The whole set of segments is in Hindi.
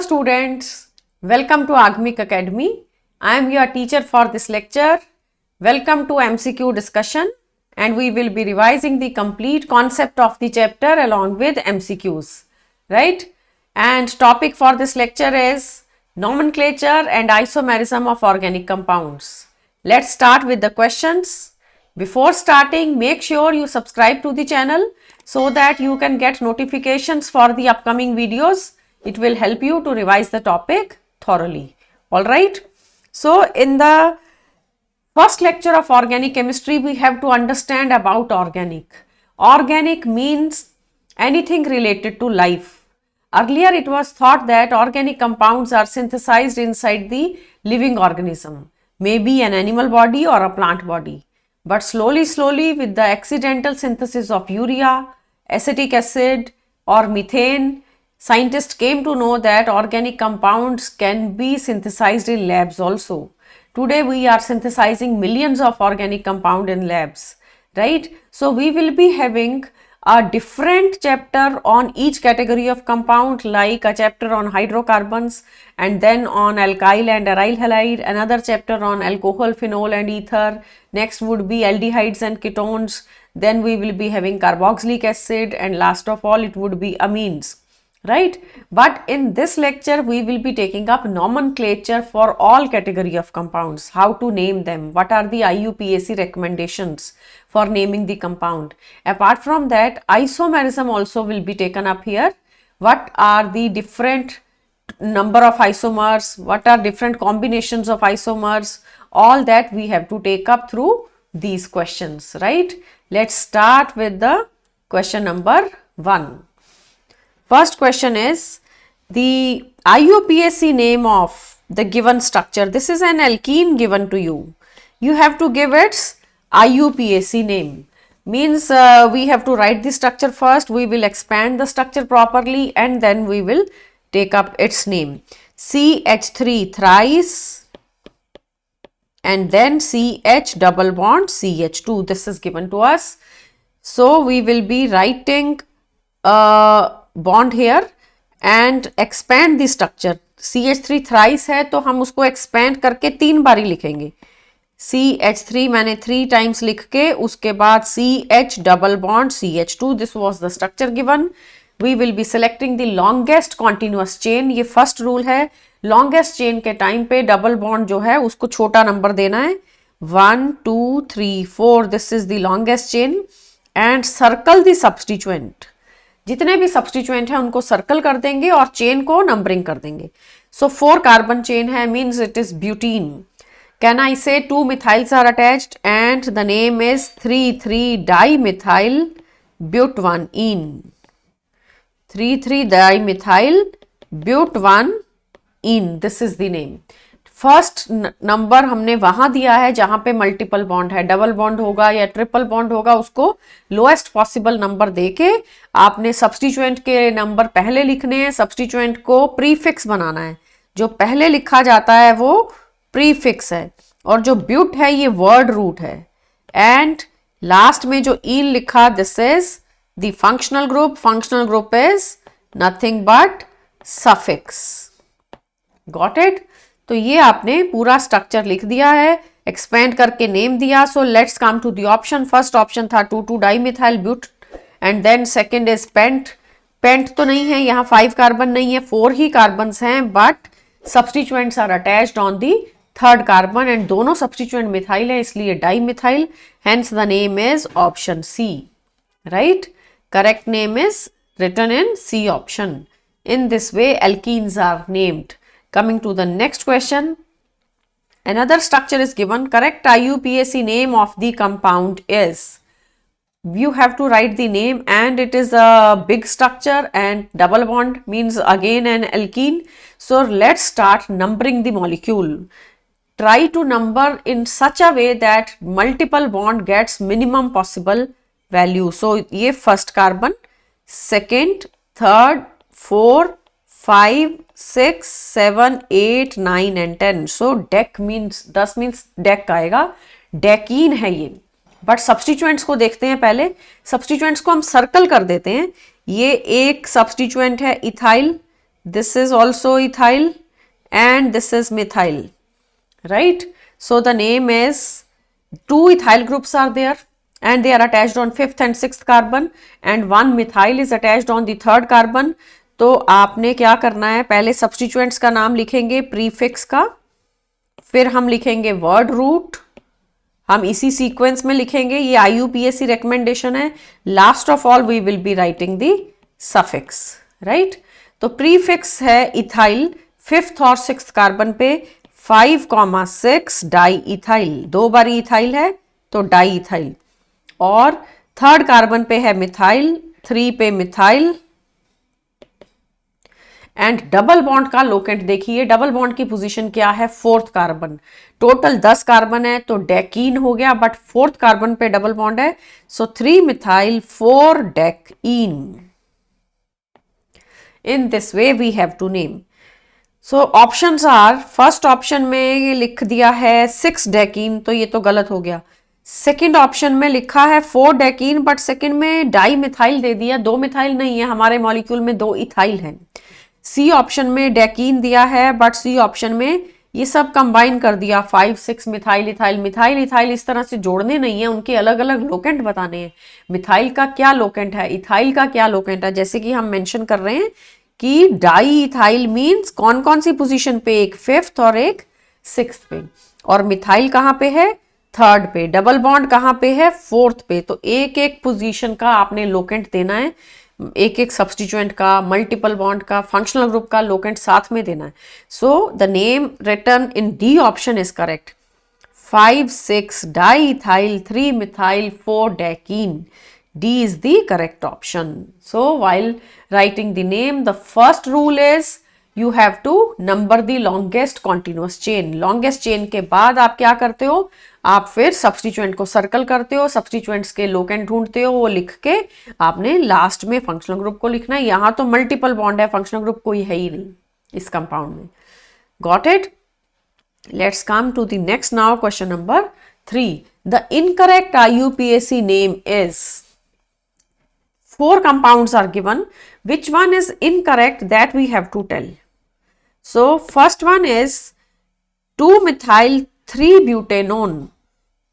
students, welcome to Agmic Academy. I am your teacher for this lecture. Welcome to MCQ discussion, and we will be revising the complete concept of the chapter along with MCQs, right? And topic for this lecture is nomenclature and isomerism of organic compounds. Let's start with the questions. Before starting, make sure you subscribe to the channel so that you can get notifications for the upcoming videos. It will help you to revise the topic thoroughly. All right. So in the first lecture of organic chemistry, we have to understand about organic. Organic means anything related to life. Earlier it was thought that organic compounds are synthesized inside the living organism, maybe an animal body or a plant body. But slowly with the accidental synthesis of urea, acetic acid or methane, scientists came to know that organic compounds can be synthesized in labs also. Today we are synthesizing millions of organic compounds in labs, right? So we will be having a different chapter on each category of compound, like a chapter on hydrocarbons and then on alkyl and aryl halide, another chapter on alcohol, phenol and ether, next would be aldehydes and ketones, then we will be having carboxylic acid, and last of all it would be amines, right? But in this lecture we will be taking up nomenclature for all category of compounds, how to name them, what are the IUPAC recommendations for naming the compound. Apart from that, isomerism also will be taken up here. What are the different number of isomers, what are different combinations of isomers, all that we have to take up through these questions, right? Let's start with the question number 1. First question is the IUPAC name of the given structure. This is an alkene given to you. You have to give its IUPAC name. Means we have to write the structure first, we will expand the structure properly and then we will take up its name. CH3 thrice and then CH double bond CH2. This is given to us. So we will be writing bond here and expand the structure. CH3 thrice है तो हम उसको expand करके 3 बारी लिखेंगे. CH3 मैंने 3 times लिख के उसके बाद CH double bond CH2. This was the structure given. We will be selecting the longest continuous chain. ये first rule है. Longest chain के टाइम पे double bond जो है उसको छोटा नंबर देना है. 1, 2, 3, 4. This is the longest chain and circle the substituent. जितने भी सब्सटीट्यूएंट है उनको सर्कल कर देंगे और चेन को नंबरिंग कर देंगे. सो 4 कार्बन चेन है, means it is butane. Can I say 2 methyls are attached and the name is 3,3 dimethyl butyne. 3,3 dimethyl butyne. This is the name. First number हमने वहां दिया है जहां पे मल्टीपल बॉन्ड है, डबल बॉन्ड होगा या ट्रिपल बॉन्ड होगा, उसको लोएस्ट पॉसिबल नंबर देके आपने सब्सटीट्यूएंट के नंबर पहले लिखने हैं. सब्सटीट्यूएंट को प्रीफिक्स बनाना है. जो पहले लिखा जाता है वो प्रीफिक्स है और जो ब्यूट है ये वर्ड रूट है. एंड लास्ट में जो ईल लिखा, this is the functional group. Functional group is nothing but suffix. Got it? तो ये आपने पूरा स्ट्रक्चर लिख दिया है, एक्सपेंड करके नेम दिया. So let's come to the option. First option था 2,2 dimethyl but and then second is pent. Pent तो नहीं है, यहाँ 5 कार्बन नहीं है, 4 ही कार्बन्स हैं, but substituents are attached on the 3rd carbon and दोनों सब्सटीट्यूएंट मिथाइल है इसलिए dimethyl. Hence the name is option C, right? Correct name is written in C option. In this way alkenes are named. Coming to the next question, another structure is given. Correct IUPAC name of the compound is, you have to write the name and it is a big structure and double bond means again an alkene. So let's start numbering the molecule. Try to number in such a way that multiple bond gets minimum possible value. So ये first carbon, second, third, 4, 5, 6, 7, 8, 9 and 10. So dec means 10 means dec आएगा. डेकीन है ये. बट सब्सटीट्यूएंट्स को देखते हैं पहले. सब्सटीट्यूएंट्स को हम सर्कल कर देते हैं. ये एक सब्सटीट्यूएंट है ethyl, this is also ethyl, and this is methyl, right? So the name is, two ethyl groups are there and they are attached on 5th and 6th carbon, and one methyl is attached on the 3rd carbon. तो आपने क्या करना है, पहले सब्स्टिट्यूएंट्स का नाम लिखेंगे प्रीफिक्स का, फिर हम लिखेंगे वर्ड रूट, हम इसी सीक्वेंस में लिखेंगे, ये IUPAC रिकमेंडेशन है. Last of all we will be writing the suffix, right? तो प्रीफिक्स है इथाइल 5th और 6th कार्बन पे 5,6 डाई इथाइल, 2 बार इथाइल है तो डाई इथाइल, और 3rd कार्बन पे है मिथाइल, 3 पे मिथाइल. एंड डबल बॉन्ड का लोकेंट देखिए, डबल बॉन्ड की पोजीशन क्या है, 4th कार्बन. टोटल 10 कार्बन है तो डेकीन हो गया, बट 4th कार्बन पे डबल बॉन्ड है, so 3 methyl 4 decene. In this way we have to name. So options are, first option में लिख दिया है 6 डेकीन, तो ये तो गलत हो गया. सेकंड ऑप्शन में लिखा है 4 डेकीन, बट सेकंड में डाई मिथाइल दे दिया, 2 मिथाइल नहीं है, हमारे मॉलिक्यूल में 2 इथाइल है. सी ऑप्शन में डेकीन दिया है, बट सी ऑप्शन में ये सब कंबाइन कर दिया, 5, 6 मिथाइल इथाइल. मिथाइल इथाइल इस तरह से जोड़ने नहीं है, उनके अलग अलग लोकेंट बताने हैं. मिथाइल का क्या लोकेंट है, इथाइल का क्या लोकेंट है, जैसे कि हम मेंशन कर रहे हैं कि डाई इथाइल मीन्स कौन कौन सी पोजीशन पे, एक 5th और एक 6th पे, और मिथाइल कहाँ पे है, 3rd पे. डबल बॉन्ड कहाँ पे है, 4th पे. तो एक एक पोजीशन का आपने लोकेंट देना है, एक एक सब्स्टिट्यूएंट का, मल्टीपल बॉन्ड का, फंक्शनल ग्रुप का लोकेंट साथ में देना है. So the name return in D option is correct. 5, 6 diethyl 3 methyl 4 डेकीन. D is the correct option. So while writing the name, the first rule is you have to number the longest continuous chain. Longest chain के बाद आप क्या करते हो, आप फिर सब्स्टिट्यूएंट को सर्कल करते हो, सब्स्टिट्यूएंट्स के लोकेंट ढूंढते हो, वो लिख के आपने लास्ट में फंक्शनल ग्रुप को लिखना है. यहाँ तो मल्टीपल बॉन्ड है, फंक्शनल ग्रुप कोई है ही नहीं इस कंपाउंड में. Got it? Let's come to the next now, question number 3. The incorrect IUPAC name is, 4 compounds are given, which one is incorrect that we have to tell. So first one is 2-methyl 3-butanone.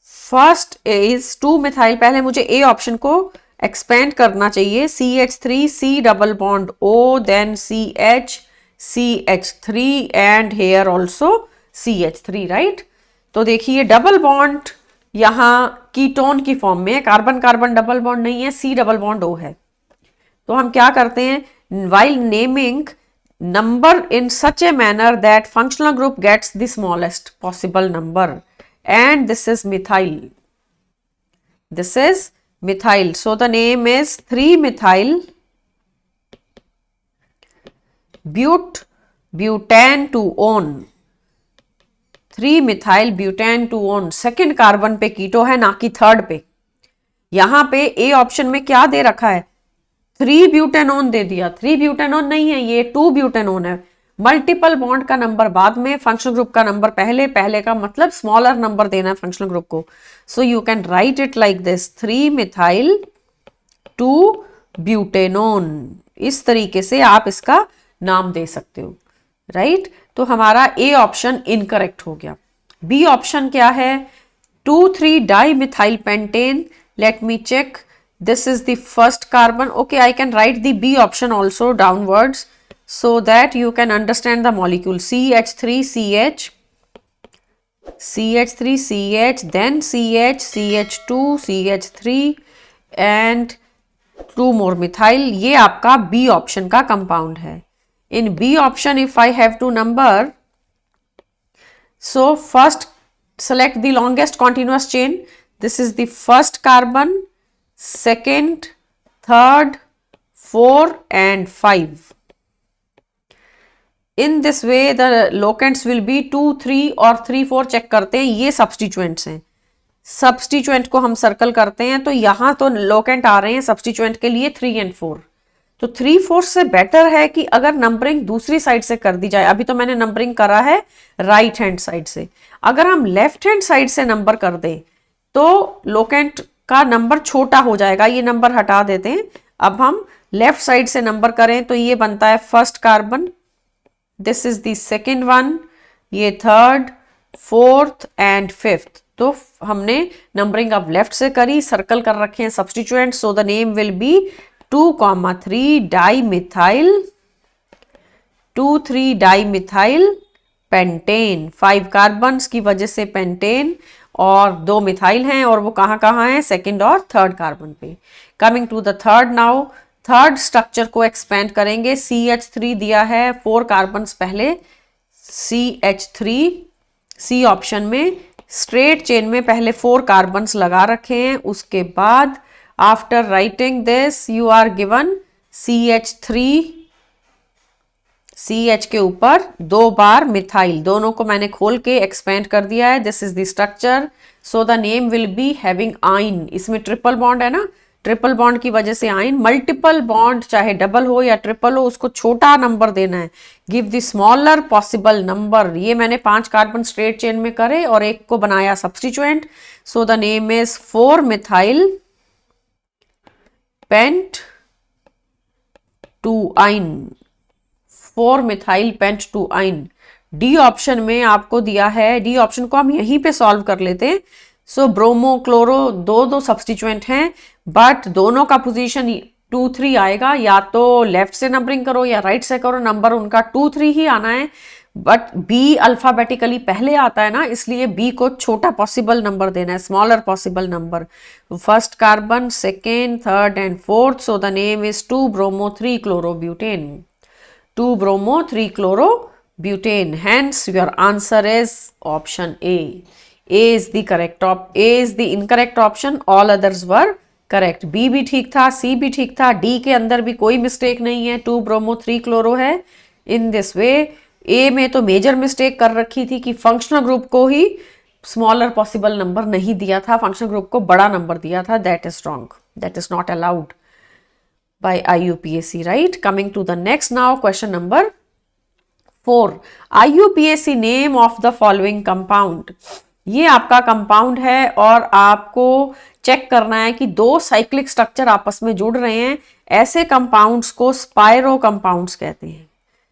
First is 2-methyl, पहले मुझे A ऑप्शन को एक्सपेंड करना चाहिए, CH3 C double bond O, then CH CH3 and here also CH3, right? तो देखिए डबल बॉन्ड यहाँ कीटोन की फॉर्म में, कार्बन कार्बन डबल बॉन्ड नहीं है, C डबल बॉन्ड O है. तो हम क्या करते हैं, while naming number in such a manner that functional group gets the smallest possible number, and this is methyl. This is methyl. So the name is 3-methyl butanone. 3-methyl butanone. Second carbon पे कीटो है, ना कि 3rd पे. यहां पे ए ऑप्शन में क्या दे रखा है, 3-ब्यूटेनोन दे दिया. 3-ब्यूटेनोन नहीं है, ये 2-ब्यूटेनोन है. मल्टीपल बॉन्ड का नंबर बाद में, फंक्शनल ग्रुप का नंबर पहले, पहले का मतलब स्मॉलर नंबर देना है फंक्शनल ग्रुप को. So you can write it like this, 3-methyl 2-ब्यूटेनोन. इस तरीके से आप इसका नाम दे सकते हो, राइट? तो हमारा ए ऑप्शन इनकरेक्ट हो गया. बी ऑप्शन क्या है, 2,3-dimethyl pentane. Let me check, this is the first carbon. Okay, I can write the B option also downwards so that you can understand the molecule. CH3CH, CH3CH, then CH, CH2, CH3 and 2 more methyl. ये आपका B option का compound है. In B option, if I have to number, so first select the longest continuous chain. This is the first carbon, second, third, 4 and 5. In this way the locants will be 2, 3 और 3, 4 चेक करते हैं. ये सब्स्टिट्यूएंट्स हैं, सब्स्टिट्यूएंट को हम सर्कल करते हैं, तो यहाँ तो लोकेंट आ रहे हैं सब्स्टिट्यूएंट के लिए 3 and 4. तो 3, 4 से बेटर है कि अगर नंबरिंग दूसरी साइड से कर दी जाए. अभी तो मैंने नंबरिंग करा है राइट हैंड साइड से. अगर हम लेफ्ट हैंड साइड से नंबर कर दें तो लोकेंट का नंबर छोटा हो जाएगा. ये नंबर हटा देते हैं. अब हम लेफ्ट साइड से नंबर करें तो ये बनता है first carbon, this is the second one, ये थर्ड, फोर्थ एंड फिफ्थ। तो हमने नंबरिंग अब लेफ्ट से करी, सर्कल कर रखे हैं substituent, so the name will B 2,3 dimethyl 2,3 dimethyl pentane. 5 carbons की वजह से पेंटेन, और 2 मिथाइल हैं और वो कहाँ कहाँ हैं, सेकंड और थर्ड कार्बन पे। Coming to the third now, third structure को एक्सपेंड करेंगे। CH3 दिया है, 4 कार्बन्स पहले, CH3 सी ऑप्शन में स्ट्रेट चेन में पहले 4 कार्बन्स लगा रखे हैं। उसके बाद after writing this you are given CH3, CH के ऊपर 2 बार मिथाइल, दोनों को मैंने खोल के एक्सपेंड कर दिया है। This is the structure, so the name will be having आइन। इसमें ट्रिपल बॉन्ड है ना, ट्रिपल बॉन्ड की वजह से आइन। मल्टीपल बॉन्ड चाहे डबल हो या ट्रिपल हो, उसको छोटा नंबर देना है। Give the smaller possible number. ये मैंने 5 कार्बन स्ट्रेट चेन में करे और एक को बनाया substituent, so the name is 4 methyl paint 2 आइन, 4 मिथाइल पेंट 2 आइन। डी ऑप्शन में आपको दिया है, डी ऑप्शन को हम यहीं पे सॉल्व कर लेते हैं। सो ब्रोमो क्लोरो दो सब्स्टिट्यूएंट हैं, बट दोनों का पोजीशन 2, 3 आएगा। या तो लेफ्ट से नंबरिंग करो या राइट से करो, नंबर उनका 2, 3 ही आना है। बट बी अल्फाबेटिकली पहले आता है ना, इसलिए बी को छोटा पॉसिबल नंबर देना है, smaller possible number. First carbon, second, third and fourth, so the name is 2 bromo 3 chlorobutane, 2 bromo 3 chlorobutane. Hence your answer is option A. A is the incorrect option. All others were correct. B भी ठीक था, C भी ठीक था, D के अंदर भी कोई मिस्टेक नहीं है, 2 bromo 3 chloro है। इन दिस वे A में तो मेजर मिस्टेक कर रखी थी कि फंक्शनल ग्रुप को ही स्मॉलर पॉसिबल नंबर नहीं दिया था, फंक्शनल ग्रुप को बड़ा नंबर दिया था। That is wrong, that is not allowed by IUPAC, right? Coming to the next now, question number 4. IUPAC name of the following compound. ये आपका कंपाउंड है और आपको चेक करना है कि 2 साइक्लिक स्ट्रक्चर आपस में जुड़ रहे हैं। ऐसे कंपाउंड्स को स्पायरो कंपाउंड्स कहते हैं।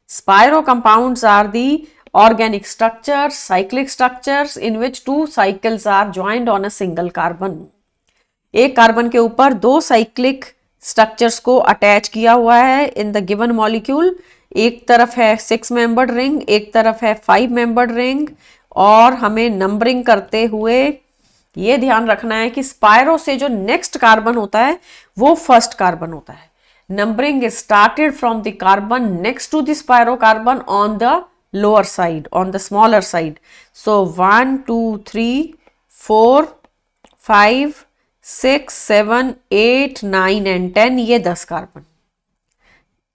Spiro compounds are the organic structures, cyclic structures in which 2 cycles are joined on a single carbon. एक कार्बन के ऊपर 2 साइक्लिक स्ट्रक्चर्स को अटैच किया हुआ है इन द गिवन मॉलिक्यूल। एक तरफ है 6 मेंबर्ड रिंग, एक तरफ है 5 मेंबर्ड रिंग। और हमें नंबरिंग करते हुए ये ध्यान रखना है कि स्पायरो से जो नेक्स्ट कार्बन होता है वो फर्स्ट कार्बन होता है। Numbering is started from the carbon next to the spiro carbon on the lower side, on the smaller side. So 1, 2, 3, 4, 5, 6, 7, 8, 9 and 10, ये 10 कार्बन।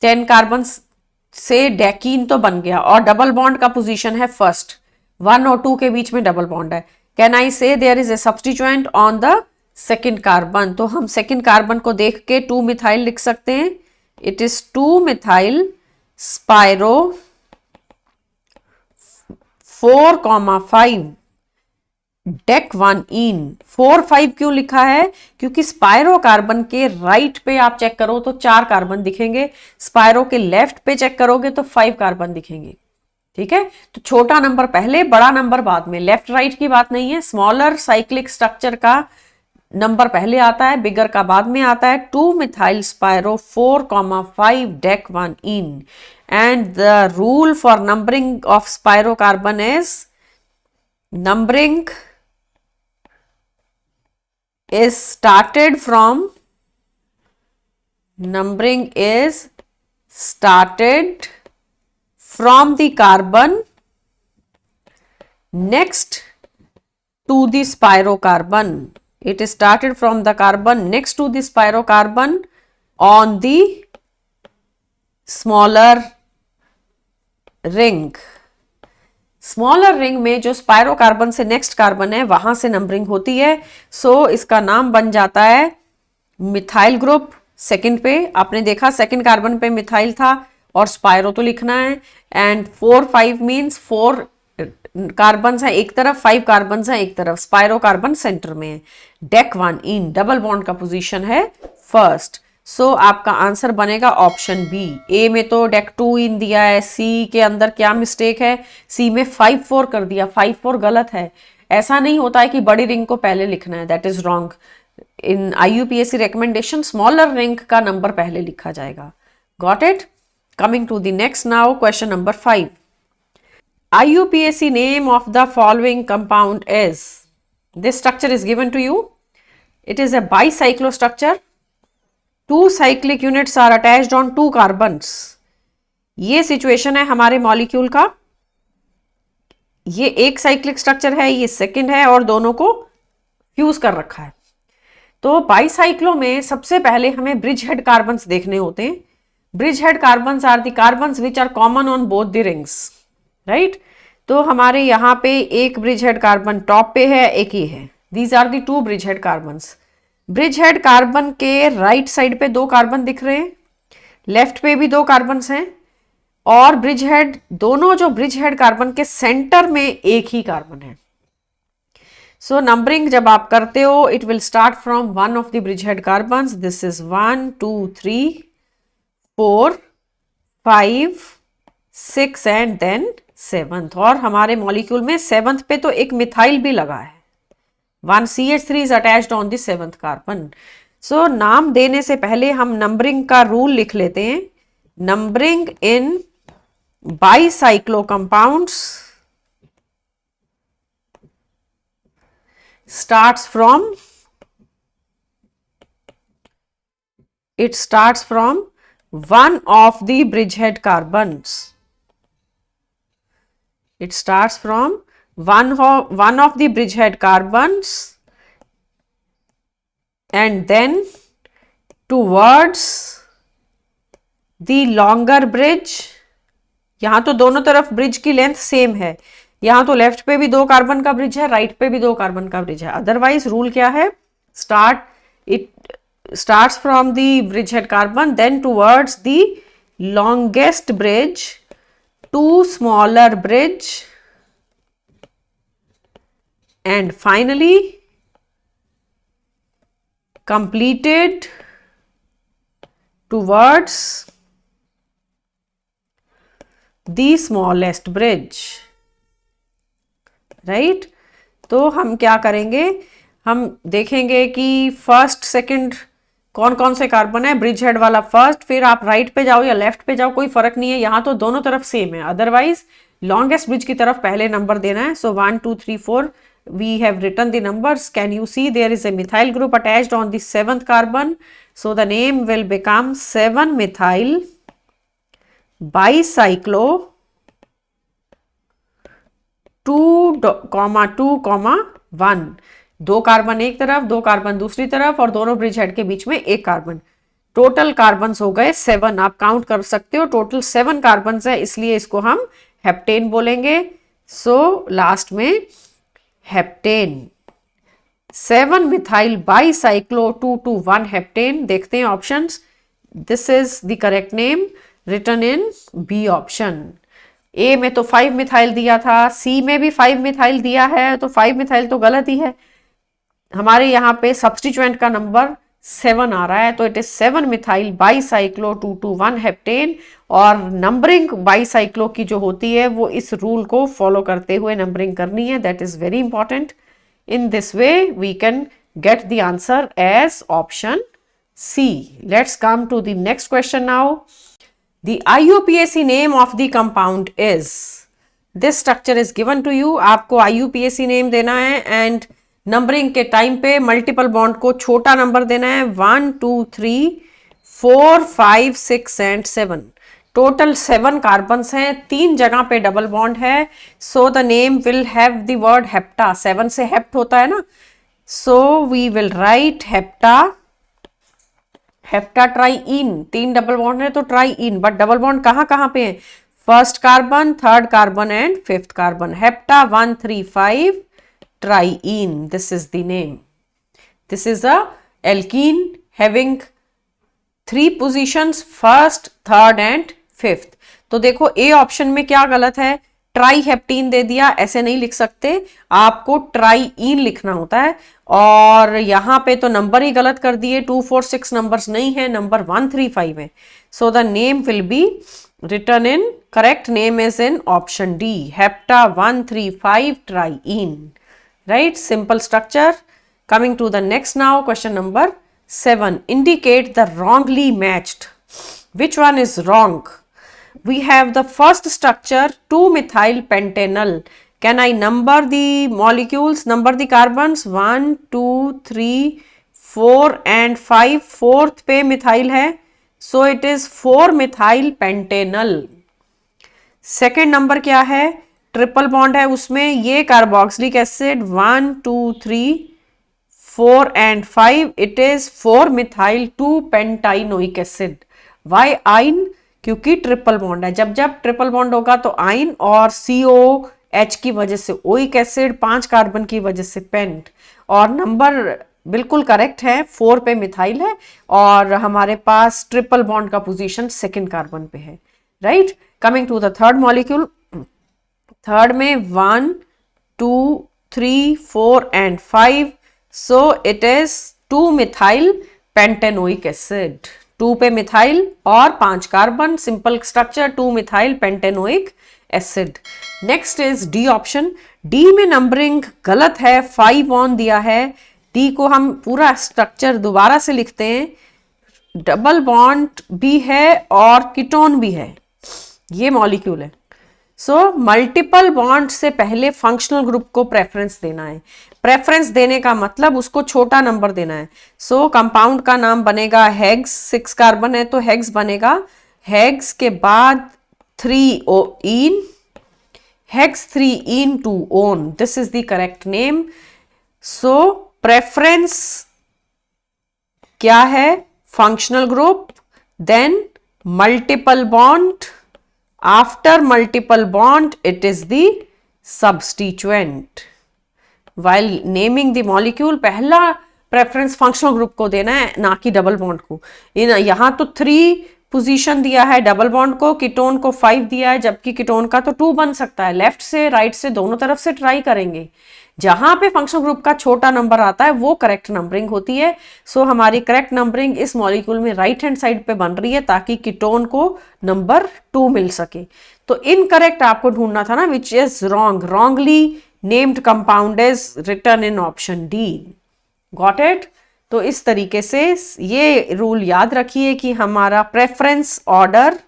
10 कार्बन से डेकीन तो बन गया और डबल बॉन्ड का पोजीशन है फर्स्ट, 1 और 2 के बीच में डबल बॉन्ड है। Can I say there is a substituent on the second carbon? तो हम सेकेंड कार्बन को देख के 2 मिथाइल लिख सकते हैं। It is 2 methyl spiro 4,5 dec 1 इन। 4, 5 क्यों लिखा है? क्योंकि स्पायरो कार्बन के राइट पे आप चेक करो तो 4 कार्बन दिखेंगे, स्पायरो के लेफ्ट पे चेक करोगे तो 5 कार्बन दिखेंगे। ठीक है, तो छोटा नंबर पहले, बड़ा नंबर बाद में, लेफ्ट राइट की बात नहीं है। स्मॉलर साइक्लिक स्ट्रक्चर का नंबर पहले आता है, बिगर का बाद में आता है। 2 methyl spiro 4,5 dec 1 ene. And the rule for numbering of spiro carbon is numbering is started from the carbon next to the spirocarbon. It is started from the carbon next to the spirocarbon on the smaller ring. Smaller ring में जो स्पायरो कार्बन से नेक्स्ट कार्बन है वहां से नंबरिंग होती है। सो इसका नाम बन जाता है मिथाइल ग्रुप। सेकंड पे आपने देखा सेकंड कार्बन पे मिथाइल था और स्पायरो तो लिखना है। एंड 4, 5 मीन्स 4 कार्बन है एक तरफ, 5 कार्बन है एक तरफ, स्पायरो कार्बन सेंटर में है। डेक 1 इन, डबल बॉन्ड का पोजीशन है फर्स्ट। सो आपका आंसर बनेगा ऑप्शन बी। ए में तो डेक्टुइन दिया है, सी के अंदर क्या मिस्टेक है, सी में 5-4 कर दिया, 5-4 गलत है। ऐसा नहीं होता है कि बड़ी रिंग को पहले लिखना है, that is wrong. In IUPAC recommendation smaller ring का नंबर पहले लिखा जाएगा। Got it? Coming to the next now, question number 5। IUPAC name of the following compound is, this structure is given to you, it is a bicyclostructure, 2 cyclic units are attached on 2 carbons। ये सिचुएशन है हमारे मॉलिक्यूल का, ये एक साइक्लिक स्ट्रक्चर है, ये सेकंड है, और दोनों को फ्यूज कर रखा है। तो बाईसाइक्लो में सबसे पहले हमें ब्रिज हेड कार्बन्स देखने होते हैं। Bridge head carbons are the carbons which are common on both the rings, right. तो हमारे यहाँ पे एक ब्रिज हेड कार्बन टॉप पे है, एक ही है। These are the 2 bridge head carbons. Bridge head carbon के राइट साइड पे 2 कार्बन दिख रहे हैं, लेफ्ट पे भी 2 कार्बन्स हैं, और ब्रिज हेड, दोनों जो ब्रिज हेड कार्बन के सेंटर में एक ही कार्बन है। सो नंबरिंग जब आप करते हो, it will start from one of the bridge head carbons. This is 1 2 3 4 5 6 and then 7th। और हमारे मॉलिक्यूल में 7th पे तो एक मिथाइल भी लगा है, 1 CH3 is attached on the 7th carbon. So नाम देने से पहले हम नंबरिंग का रूल लिख लेते हैं। Numbering in bicyclo compounds starts from one of the bridgehead carbons. It starts from one of the bridgehead carbons and then towards the longer bridge। यहां तो दोनों तरफ ब्रिज की लेंथ सेम है, यहां तो लेफ्ट पे भी 2 कार्बन का ब्रिज है, राइट पे भी 2 कार्बन का ब्रिज है। अदरवाइज रूल क्या है, it starts from the bridge head carbon, then towards the longest bridge, 2 smaller bridge, and finally completed towards the smallest bridge, right. तो हम क्या करेंगे, हम देखेंगे कि फर्स्ट सेकंड कौन कौन से कार्बन है। ब्रिज हेड वाला फर्स्ट, फिर आप राइट पे जाओ या लेफ्ट पे जाओ, कोई फर्क नहीं है, यहां तो दोनों तरफ सेम है। अदरवाइज लॉन्गेस्ट ब्रिज की तरफ पहले नंबर देना है। सो 1 2 3 4 we have written the numbers. Can you see there is a methyl group attached on the 7th carbon, so the name will become 7-methyl bicyclo 2,2,1। 2 carbon एक तरफ, 2 कार्बन दूसरी तरफ, और दोनों ब्रिज हेड के बीच में एक कार्बन। टोटल कार्बन्स हो गए 7। आप काउंट कर सकते हो, टोटल 7 कार्बन्स है, इसलिए इसको हम हेप्टेन बोलेंगे। सो लास्ट में हेप्टेन, 7-methyl bicyclo 2,2,1 हेप्टेन। देखते हैं options. This is the correct name written in B option. A में तो 5-methyl दिया था, सी में भी 5-methyl दिया है, तो 5-methyl तो गलत ही है। हमारे यहाँ पे सब्स्टिट्यूएंट का नंबर 7 आ रहा है, तो it is 7-methyl bicyclo 2,2,1 heptane. और नंबरिंग बाईसाइक्लो की जो होती है वो इस रूल को फॉलो करते हुए नंबरिंग करनी है, that is very important. In this way we can get the answer as option C. Let's come to the next question now. The IUPAC name of the compound is, this structure is given to you. आपको IUPAC नेम देना है एंड नंबरिंग के टाइम पे मल्टीपल बॉन्ड को छोटा नंबर देना है, 1 2 3 4 5 6 एंड 7। टोटल 7 कार्बन्स हैं, 3 जगह पे डबल बॉन्ड है। So the name will have the word hepta, 7 से हेप्ट होता है ना, so we will write hepta. Hepta triene, 3 double bond है तो ट्राईइन, बट डबल बॉन्ड कहाँ कहाँ पे है, first carbon, third carbon and 5th carbon. Hepta 1 3 5 triene, this is the name. This is a alkene having 3 positions, first, third and 5th। तो देखो ए ऑप्शन में क्या गलत है, ट्राई हेप्टीन दे दिया, ऐसे नहीं लिख सकते, आपको ट्राईइन लिखना होता है। और यहाँ पे तो नंबर ही गलत कर दिए, 2, 4, 6 नंबर्स नहीं है, नंबर 135 है। So the name will B written in, correct name is in option D, hepta 135 triene, right? Simple structure. Coming to the next now, question number 7, indicate the wrongly matched. Which one is wrong? We have the first structure 2-methyl pentanol. Can I number the molecules, number the carbons? 1, 2, 3, 4 and 5, fourth पे मिथाइल है, so it is 4-methyl pentanol. Second number क्या है, ट्रिपल बॉन्ड है उसमें, ये carboxylic acid 1, 2, 3, 4 and 5, it is 4-methyl 2-pentanoic acid. Why आइन? क्योंकि ट्रिपल बॉन्ड है, जब जब ट्रिपल बॉन्ड होगा तो आइन, और COH की वजह से ओइक एसिड, 5 कार्बन की वजह से पेंट, और नंबर बिल्कुल करेक्ट है, 4 पे मिथाइल है, और हमारे पास ट्रिपल बॉन्ड का पोजीशन सेकेंड कार्बन पे है, right. Coming to the third molecule, third में 1, 2, 3, 4 and 5, so it is 2-methyl pentanoic acid, 2 पे मिथाइल और 5 carbon, simple structure 2-methyl pentanoic acid. Next is D option, D में नंबरिंग गलत है, 5 ऑन दिया है, डी को हम पूरा स्ट्रक्चर दोबारा से लिखते हैं, डबल बॉन्ड भी है और कीटोन भी है, ये मॉलिक्यूल है। सो मल्टीपल बॉन्ड से पहले फंक्शनल ग्रुप को प्रेफरेंस देना है, प्रेफरेंस देने का मतलब उसको छोटा नंबर देना है। सो कंपाउंड का नाम बनेगा हेग्स, 6 कार्बन है तो हेग्स बनेगा, हेग्स के बाद 3-इन, हेक्स 3-इन 2-ओन, this is the correct name. So preference क्या है, functional group, then multiple bond, after multiple bond it is the substituent. While naming the molecule पहला प्रेफरेंस फंक्शनल ग्रुप को देना है, ना कि डबल बॉन्ड को। यहां तो 3 पोजीशन दिया है डबल बॉन्ड को, कीटोन को 5 दिया है, जबकि कीटोन का तो 2 बन सकता है। लेफ्ट से राइट से दोनों तरफ से ट्राई करेंगे, जहां पे फंक्शनल ग्रुप का छोटा नंबर आता है वो करेक्ट नंबरिंग होती है। सो हमारी करेक्ट नंबरिंग इस मॉलिक्यूल में राइट हैंड साइड पे बन रही है, ताकि कीटोन को नंबर 2 मिल सके। तो इनकरेक्ट आपको ढूंढना था ना, which is wrong, wrongly named compound is written in option D. Got it? तो इस तरीके से ये रूल याद रखिए कि हमारा प्रेफरेंस ऑर्डर,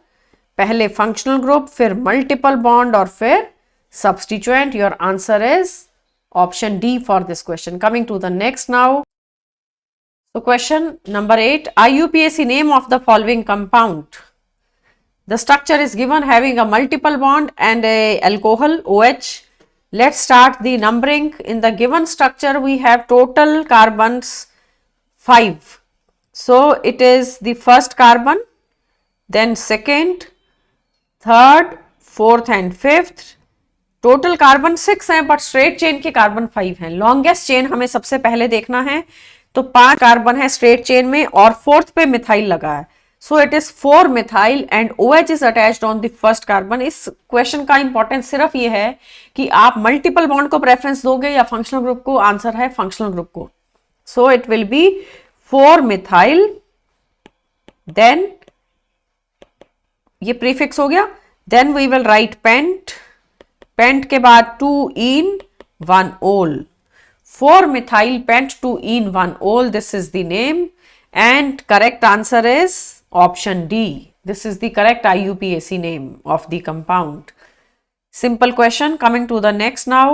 पहले फंक्शनल ग्रुप, फिर मल्टीपल बॉन्ड और फिर substituent. Your answer is option D for this question. Coming to the next now. So question number 8, IUPAC name of the following compound. The structure is given having a multiple bond and a alcohol OH. Let's start the numbering. In the given structure we have total carbons 5. So it is the first carbon, then second, third, fourth and fifth. Total carbon 6 हैं, बट स्ट्रेट चेन के कार्बन 5 हैं। लॉन्गेस्ट चेन हमें सबसे पहले देखना है, तो 5 कार्बन है स्ट्रेट चेन में और फोर्थ पे मिथाइल लगा है। So it is 4-methyl and OH is attached on the first carbon. इस क्वेश्चन का इंपॉर्टेंस सिर्फ ये है कि आप मल्टीपल बॉन्ड को प्रेफरेंस दोगे या फंक्शनल ग्रुप को। आंसर है फंक्शनल ग्रुप को। So it will be 4-methyl, then ये प्रीफिक्स हो गया, then we will write pent, pent के बाद 2-इन 1-ol, 4-methyl pent 2-इन 1-ol, this is the name and correct answer is option D. This is the correct IUPAC name of the compound. Simple question. Coming to the next now.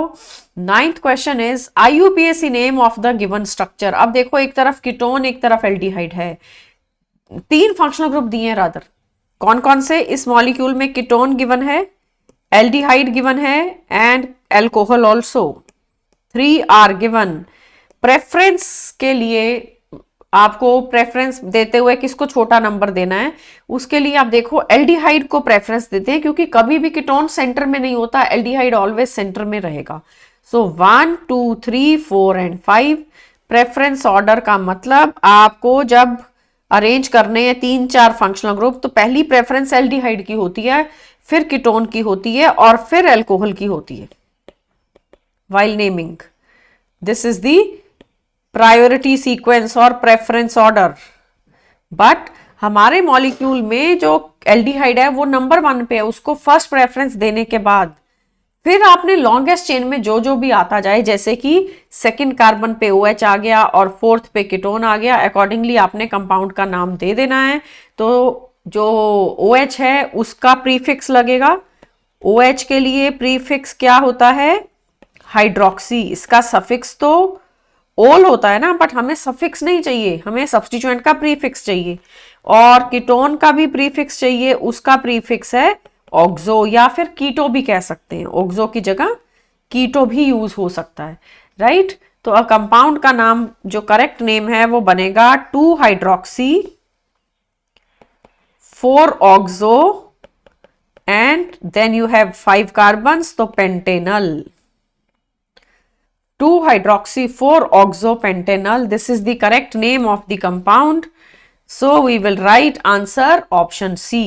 9th question is IUPAC name of the given structure. अब देखो, एक तरफ कीटोन एक तरफ एल्डिहाइड है, 3 फंक्शनल ग्रुप दिए हैं रादर। कौन कौन से? इस मॉलिक्यूल में कीटोन गिवन है, एल्डिहाइड गिवन है and alcohol also, 3 are given. Preference के लिए आपको प्रेफरेंस देते हुए किसको छोटा नंबर देना है, उसके लिए आप देखो एल्डिहाइड को प्रेफरेंस देते हैं, क्योंकि कभी भी कीटोन सेंटर में नहीं होता, एल्डिहाइड ऑलवेज सेंटर में रहेगा। सो 1, 2, 3, 4 एंड 5 प्रेफरेंस ऑर्डर का मतलब आपको जब अरेंज करने हैं 3-4 फंक्शनल ग्रुप, तो पहली प्रेफरेंस एल्डिहाइड की होती है, फिर कीटोन की होती है और फिर अल्कोहल की होती है while naming. This is the priority sequence और प्रेफरेंस ऑर्डर. बट हमारे मॉलिक्यूल में जो एल्डिहाइड है वो नंबर 1 पे है, उसको फर्स्ट प्रेफरेंस देने के बाद फिर आपने लॉन्गेस्ट चेन में जो जो भी आता जाए, जैसे कि सेकंड कार्बन पे OH आ गया और फोर्थ पे कीटोन आ गया, अकॉर्डिंगली आपने कंपाउंड का नाम दे देना है. तो जो OH है उसका प्रीफिक्स लगेगा. OH के लिए प्रीफिक्स क्या होता है? हाइड्रोक्सी. इसका सफिक्स तो ओल होता है ना, बट हमें सफिक्स नहीं चाहिए, हमें सब्स्टिट्यूएंट का प्रीफिक्स चाहिए. और कीटोन का भी प्रीफिक्स चाहिए, उसका प्रीफिक्स है ऑक्सो, या फिर कीटो भी कह सकते हैं. ऑक्सो की जगह कीटो भी यूज हो सकता है, राइट. तो अब कंपाउंड का नाम जो करेक्ट नेम है वो बनेगा 2 hydroxy 4 oxo and then you have 5 carbons, तो pentanal. 2 hydroxy 4 oxopentanol. This is the correct name of the compound. So we will write answer option C.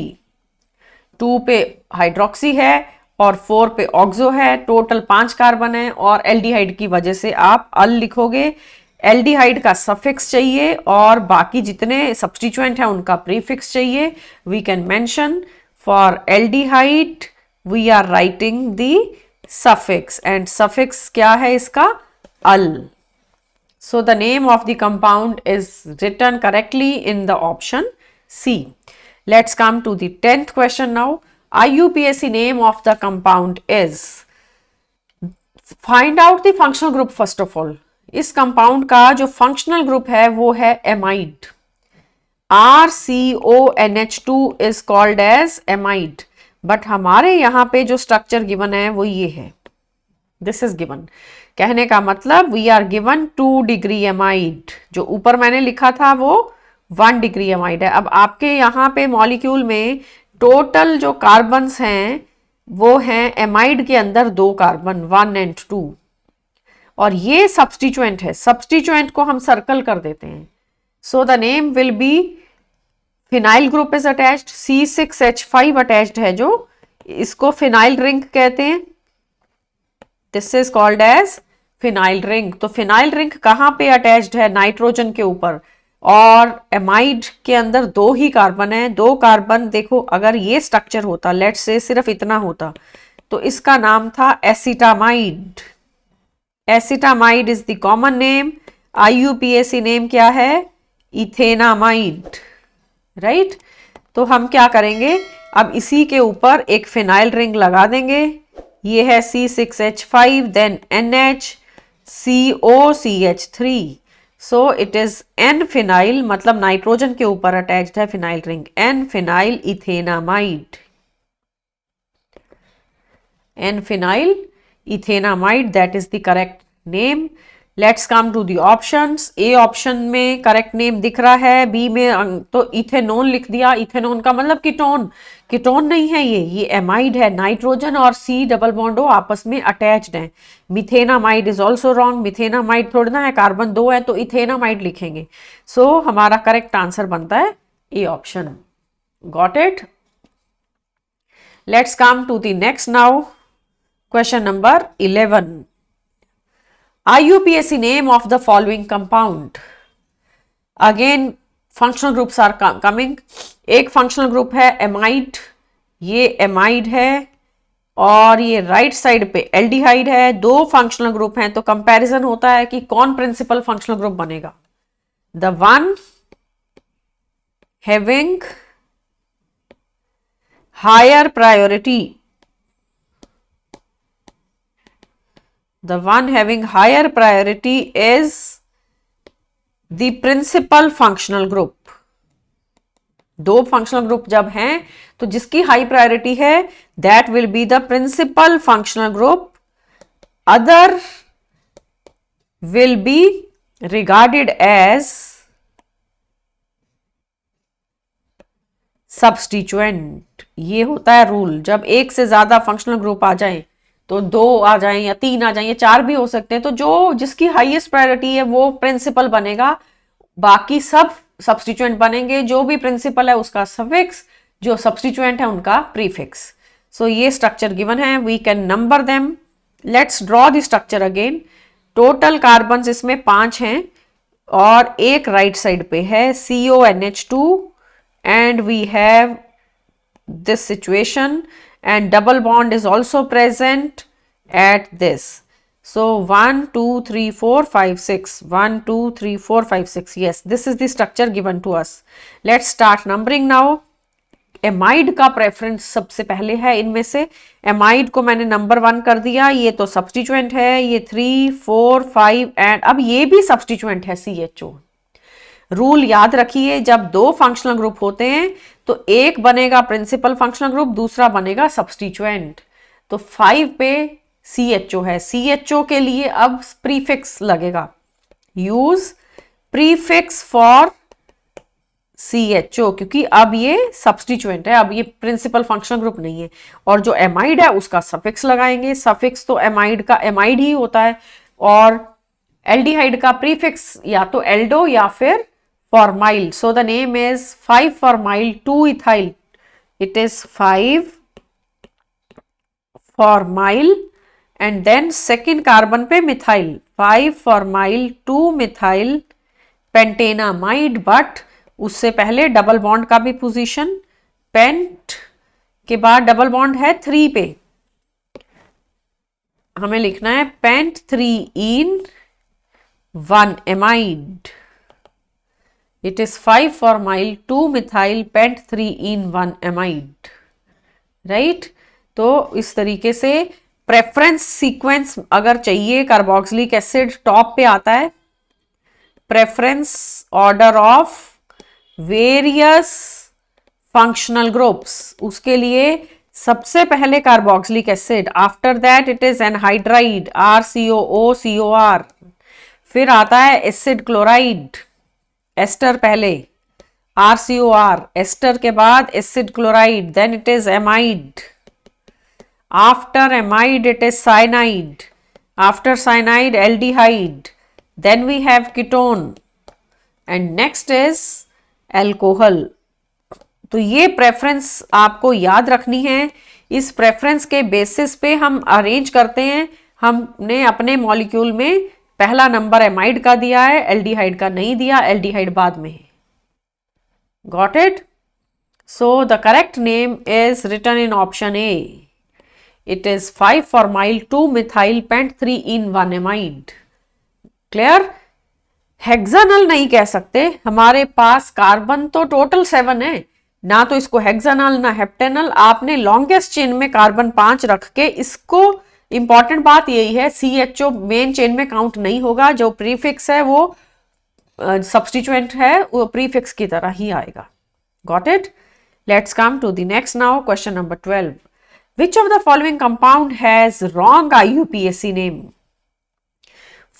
2 पे हाइड्रोक्सी है और 4 पे ऑक्सो है. टोटल 5 कार्बन है और एल्डिहाइड की वजह से आप अल लिखोगे. एल्डिहाइड का सफिक्स चाहिए और बाकी जितने सब्स्टिट्यूएंट है उनका प्रीफिक्स चाहिए. We can mention for aldehyde we are writing the suffix and suffix क्या है इसका? al. So the name of the compound is written correctly in the option C. Let's come to the 10th question now. IUPAC name of the compound is. Find out the functional group first of all. इस compound का जो functional group है वो है amide. RCONH2 is called as amide. But हमारे यहाँ पे जो स्ट्रक्चर गिवन है वो ये है. This is given. कहने का मतलब we are given 2 degree amide. जो ऊपर मैंने लिखा था वो 1 डिग्री एमाइड है. अब आपके यहाँ पे मॉलिक्यूल में टोटल जो कार्बन्स हैं वो हैं एमाइड के अंदर 2 कार्बन 1 and 2 और ये सब्स्टिट्यूएंट है. सब्स्टिट्यूएंट को हम सर्कल कर देते हैं. So the name will be phenyl group is attached. C6H5 attached है जो इसको फिनाइल रिंग कहते हैं. This is called as phenyl ring. तो फिनाइल रिंग कहाँ पे अटैच्ड है? नाइट्रोजन के ऊपर. और एमाइड के अंदर 2 ही कार्बन है. 2 कार्बन. देखो अगर ये स्ट्रक्चर होता, लेट्स से सिर्फ इतना होता, तो इसका नाम था acetamide. Acetamide is the common name. IUPAC name क्या है? Ethanamide, right. तो हम क्या करेंगे, अब इसी के ऊपर एक फिनाइल रिंग लगा देंगे. ये है C6H5 then NH COCH3. So it is N phenyl, मतलब नाइट्रोजन के ऊपर अटैच्ड है phenyl ring. N phenyl ethanamide. N phenyl ethanamide, that is the correct name. Let's come to the options. A option में करेक्ट नेम दिख रहा है. बी में तो इथेनॉन लिख दिया. इथेनॉन का मतलब कीटोन. कीटोन नहीं है ये एमाइड है. नाइट्रोजन और C डबल बॉन्ड आपस में अटैच्ड हैं. मिथेनामाइड इज ऑल्सो रॉन्ग. मिथेनामाइड थोड़ा ना है, कार्बन 2 है, तो इथेनामाइड लिखेंगे. सो हमारा करेक्ट आंसर बनता है A option. Got it. Let's come to the next now. Question number 11. IUPAC name of the following compound. Again functional groups are coming. एक functional group है amide. ये amide है और ये राइट साइड पे एल्डिहाइड है. 2 functional group हैं तो कंपैरिजन होता है कि कौन प्रिंसिपल functional group बनेगा. The one having higher priority. The one having higher priority is the principal functional group. 2 functional group जब हैं तो जिसकी हाई प्रायोरिटी है that will be the principal functional group. Other will be regarded as substituent. ये होता है रूल. जब एक से ज्यादा फंक्शनल ग्रुप आ जाए तो 2 आ जाएं या 3 आ जाएं या 4 भी हो सकते हैं, तो जो जिसकी हाईएस्ट प्रायोरिटी है वो प्रिंसिपल बनेगा. बाकी सब सब्स्टिट्यूएंट बनेंगे. जो भी प्रिंसिपल है उसका सफिक्स, जो सब्स्टिट्यूएंट है उनका प्रीफिक्स. सो ये स्ट्रक्चर गिवन है, we can number them. Let's draw the structure again. Total carbons इसमें 5 हैं और एक राइट साइड पे है CONH2 and we have this situation and double bond is also present at this. So 1 2 3 4 5 6 1 2 3 4 5 6. Yes, this is the structure given to us. Let's start numbering now. Amide का प्रेफरेंस सबसे पहले है इनमें से. एमाइड को मैंने नंबर 1 कर दिया, ये तो सब्स्टिट्यूएंट है, ये 3 4 5 एंड अब ये भी सब्स्टिट्यूएंट है CHO. रूल याद रखिए, जब दो फंक्शनल ग्रुप होते हैं तो एक बनेगा प्रिंसिपल फंक्शनल ग्रुप, दूसरा बनेगा सब्स्टिट्यूएंट. तो 5 पे CHO है. CHO के लिए अब प्रीफिक्स लगेगा. यूज प्रीफिक्स फॉर CHO, क्योंकि अब ये सब्स्टिट्यूएंट है, अब ये प्रिंसिपल फंक्शनल ग्रुप नहीं है. और जो एमाइड है उसका सफिक्स लगाएंगे. सफिक्स तो एमाइड का एमाइड ही होता है और एल्डिहाइड का प्रीफिक्स या तो एल्डो या फिर formyl. So the name is 5 formyl 2 ethyl. It is 5 formyl and then second carbon पे methyl. 5 formyl 2 methyl pentanamide. But उससे पहले डबल बॉन्ड का भी पोजीशन. पेंट के बाद डबल बॉन्ड है 3 पे. हमें लिखना है pent 3 in 1 amide. It is 5 formyl 2 methyl pent 3 in 1 amide. Right. तो इस तरीके से प्रेफरेंस सीक्वेंस अगर चाहिए, कार्बोक्सिलिक एसिड टॉप पे आता है. Preference order of various functional groups, उसके लिए सबसे पहले carboxylic acid, after that it is anhydride RCOO फिर आता है एसिड क्लोराइड. एस्टर पहले RCOR, एस्टर के बाद acid chloride, then it is amide. After amide it is cyanide. After cyanide aldehyde. Then we have ketone and next is alcohol. तो ये प्रेफरेंस आपको याद रखनी है. इस प्रेफरेंस के बेसिस पे हम अरेंज करते हैं. हमने अपने मॉलिक्यूल में पहला नंबर एमाइड का दिया है, एल्डिहाइड का नहीं दिया, एल्डिहाइड बाद में है. Got it. So the correct name is written in option A. It is 5 formyl 2 methyl pent 3 in 1 amide. Clear. Hexanal नहीं कह सकते, हमारे पास कार्बन तो टोटल 7 है, ना तो इसको हेक्सानल ना हेप्टेनल. आपने लॉन्गेस्ट चेन में कार्बन 5 रख के इसको, इंपॉर्टेंट बात यही है CHO मेन चेन में काउंट नहीं होगा. जो प्रीफिक्स है वो सब्स्टिट्यूएंट है, वो प्रीफिक्स की तरह ही आएगा. Got it. Let's come to the next now. Question number 12. Which of the following compound has wrong IUPAC name.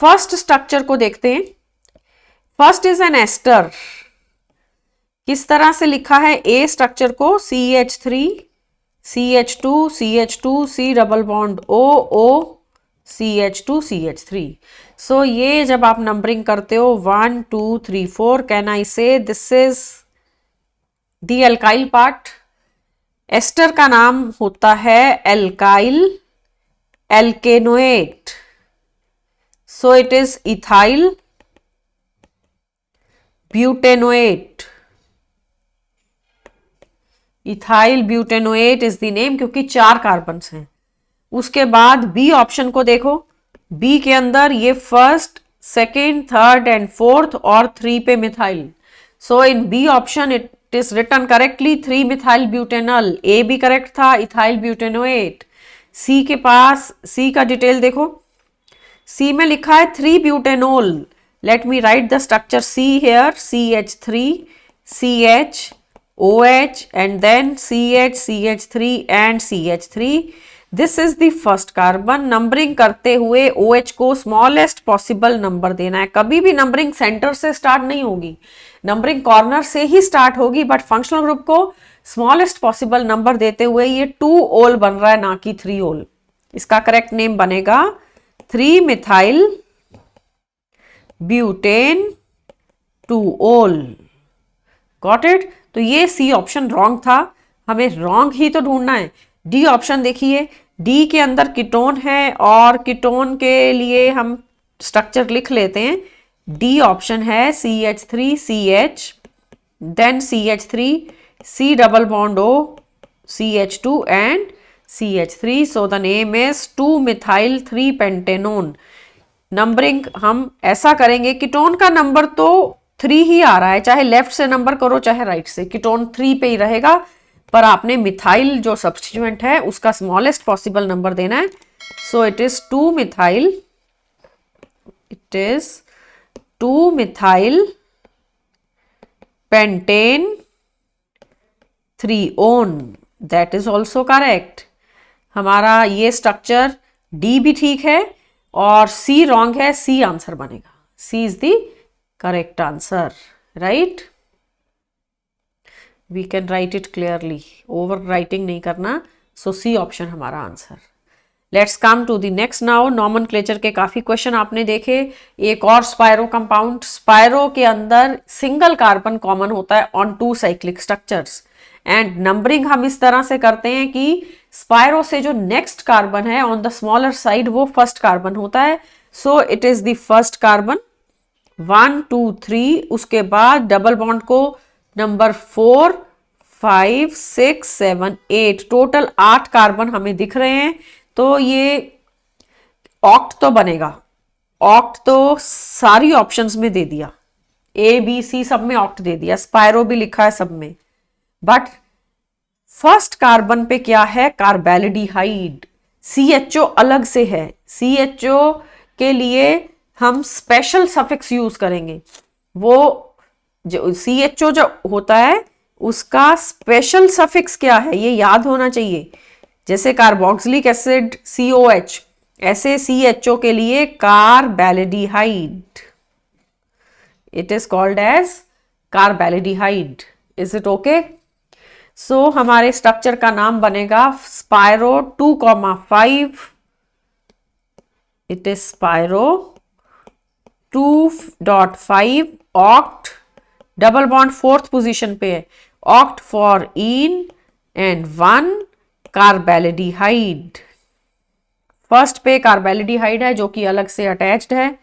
First structure को देखते हैं. First is an ester. किस तरह से लिखा है ए स्ट्रक्चर को? CH3 CH2 CH2 C double bond O CH2 CH3. सो ये जब आप नंबरिंग करते हो 1 2 3 4, can I say this is the alkyl part. Ester का नाम होता है alkyl alkanoate. So it is ethyl butanoate. Ethyl butanoate is the name, क्योंकि 4 कार्बन्स हैं. उसके बाद बी ऑप्शन को देखो. बी के अंदर ये first, second, third and fourth और 3 पे methyl. So in B option it is written correctly 3 methyl butanol. A भी करेक्ट था, इथाइल ब्यूटेनोएट. सी के पास, सी का डिटेल देखो. सी में लिखा है 3 butanol. Let me write the structure C here. CH3, CH, OH and then CH, CH3 and CH3. This is the first carbon. Numbering करते हुए OH को स्मॉलेस्ट पॉसिबल नंबर देना है. कभी भी नंबरिंग सेंटर से स्टार्ट नहीं होगी, नंबरिंग कॉर्नर से ही स्टार्ट होगी. बट फंक्शनल ग्रुप को स्मॉलेस्ट पॉसिबल नंबर देते हुए ये 2 ओल बन रहा है, ना कि 3 ओल. इसका करेक्ट नेम बनेगा 3 मिथाइल ब्यूटेन 2 ओल. Got it. तो ये सी ऑप्शन रॉन्ग था. हमें रॉन्ग ही तो ढूंढना है. डी ऑप्शन देखिए, डी के अंदर कीटोन है और कीटोन के लिए हम स्ट्रक्चर लिख लेते हैं। डी ऑप्शन है CH3CH, then CH3, C double bond O, CH2 and CH3. So the name is 2-methyl 3-pentanone. Numbering हम ऐसा करेंगे, कीटोन का नंबर तो 3 ही आ रहा है, चाहे लेफ्ट से नंबर करो चाहे राइट से, कीटोन 3 पे ही रहेगा, पर आपने मिथाइल जो सब्स्टिट्यूएंट है उसका स्मॉलेस्ट पॉसिबल नंबर देना है। So it is 2-methyl, it is 2-methyl pentane 3-one, that is also correct. हमारा ये स्ट्रक्चर डी भी ठीक है और सी रॉन्ग है, सी आंसर बनेगा, C is the correct answer, right. We can write it clearly, overwriting नहीं करना। सो सी ऑप्शन हमारा answer. Let's come to the next now. Nomenclature के काफी क्वेश्चन आपने देखे। एक और स्पायरो कंपाउंड, स्पायरो के अंदर सिंगल कार्बन कॉमन होता है on 2 cyclic structures, and numbering हम इस तरह से करते हैं कि स्पायरो से जो नेक्स्ट कार्बन है ऑन द स्मॉलर साइड वो फर्स्ट कार्बन होता है। So it is the first carbon 1 2 3, उसके बाद डबल बॉन्ड को नंबर 4 5 6 7 8, टोटल 8 कार्बन हमें दिख रहे हैं। तो ये ऑक्ट तो बनेगा, ऑक्ट तो सारी ऑप्शंस में दे दिया, A B C सब में ऑक्ट दे दिया, स्पायरो भी लिखा है सब में, बट फर्स्ट कार्बन पे क्या है, कार्बैलिडिहाइड, CHO अलग से है। CHO के लिए हम स्पेशल सफिक्स यूज करेंगे, वो जो CHO जो होता है उसका स्पेशल सफिक्स क्या है ये याद होना चाहिए। जैसे कार्बोक्सिलिक एसिड COH, ऐसे CHO के लिए carbaldehyde, it is called as carbaldehyde. Is it okay? So हमारे स्ट्रक्चर का नाम बनेगा spiro 2,5, it is spiro 2.5 oct, double bond 4th position पे है, oct four ene and 1 carbaldehyde. First पे कार्बैलिडिहाइड है जो कि अलग से अटैच्ड है,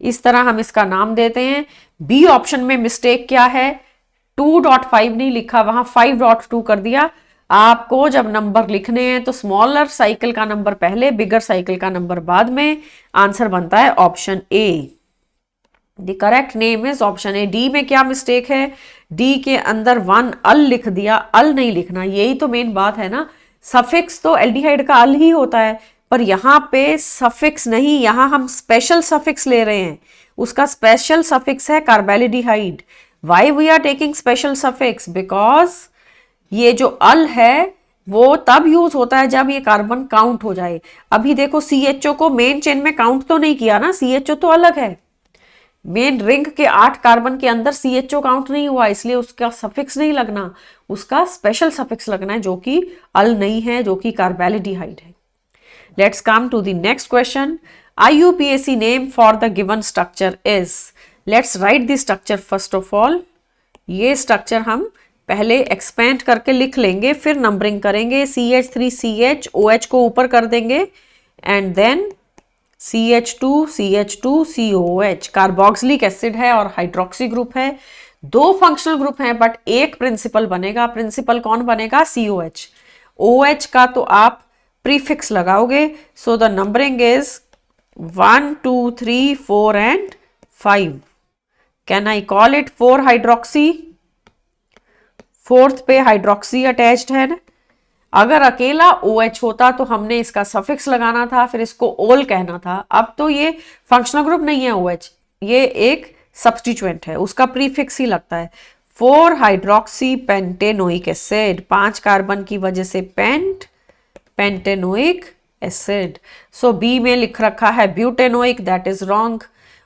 इस तरह हम इसका नाम देते हैं। बी ऑप्शन में मिस्टेक क्या है, 2.5 नहीं लिखा, वहां 5.2 कर दिया। आपको जब नंबर लिखने हैं तो स्मॉलर साइकिल का नंबर पहले, बिगर साइकिल का नंबर बाद में। आंसर बनता है option A. The correct name is option A. D में क्या मिस्टेक है, डी के अंदर 1 अल लिख दिया, अल नहीं लिखना, यही तो मेन बात है ना। सफिक्स तो एल्डिहाइड का अल ही होता है, पर यहाँ पे सफिक्स नहीं, यहाँ हम स्पेशल सफिक्स ले रहे हैं, उसका स्पेशल सफिक्स है carbaldehyde. Why we are taking special suffix, because ये जो अल है वो तब यूज होता है जब ये कार्बन काउंट हो जाए। अभी देखो CHO को मेन चेन में काउंट तो नहीं किया ना, CHO तो अलग है, मेन रिंग के 8 कार्बन के अंदर CHO काउंट नहीं हुआ, इसलिए उसका सफिक्स नहीं लगना, उसका स्पेशल सफिक्स लगना है जो कि अल नहीं है, जो कि कार्बैलिडिहाइड है। Let's come to the next question. IUPAC name for the given structure is, let's write the structure first of all. ये स्ट्रक्चर हम पहले एक्सपेंड करके लिख लेंगे, फिर नंबरिंग करेंगे। CH3CH, OH को ऊपर कर देंगे, and then CH2 CH2 COH। Carboxylic acid है और हाइड्रोक्सी ग्रुप है, 2 फंक्शनल ग्रुप हैं बट एक प्रिंसिपल बनेगा। प्रिंसिपल कौन बनेगा, COH। OH का तो आप प्रीफिक्स लगाओगे। So the numbering is 1 2 3 4 and 5। Can I call it 4 hydroxy, 4th पे हाइड्रोक्सी अटैच्ड है ना। अगर अकेला OH होता तो हमने इसका सफिक्स लगाना था, फिर इसको ओल कहना था। अब तो ये फंक्शनल ग्रुप नहीं है OH, ये एक सब्स्टिट्यूएंट है, उसका प्रीफिक्स ही लगता है। 4 हाइड्रोक्सी पेंटेनोइक एसिड, 5 कार्बन की वजह से पेंटेनोइक एसिड। सो बी में लिख रखा है ब्यूटेनोइक, दैट इज रॉन्ग।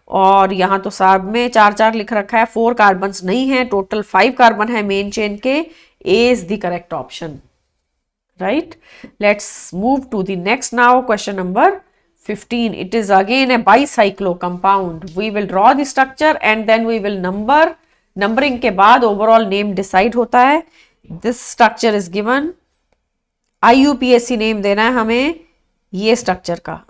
और यहाँ तो साब में 4 लिख रखा है, 4 कार्बन नहीं है, टोटल 5 कार्बन है मेन चेन के। A is the correct option, right. Let's move to the next now, question number 15. It is again a bicyclo compound. We will draw the structure and then we will number. Numbering के बाद ओवरऑल नेम डिसाइड होता है। This structure is given IUPAC name देना है हमें ये स्ट्रक्चर का।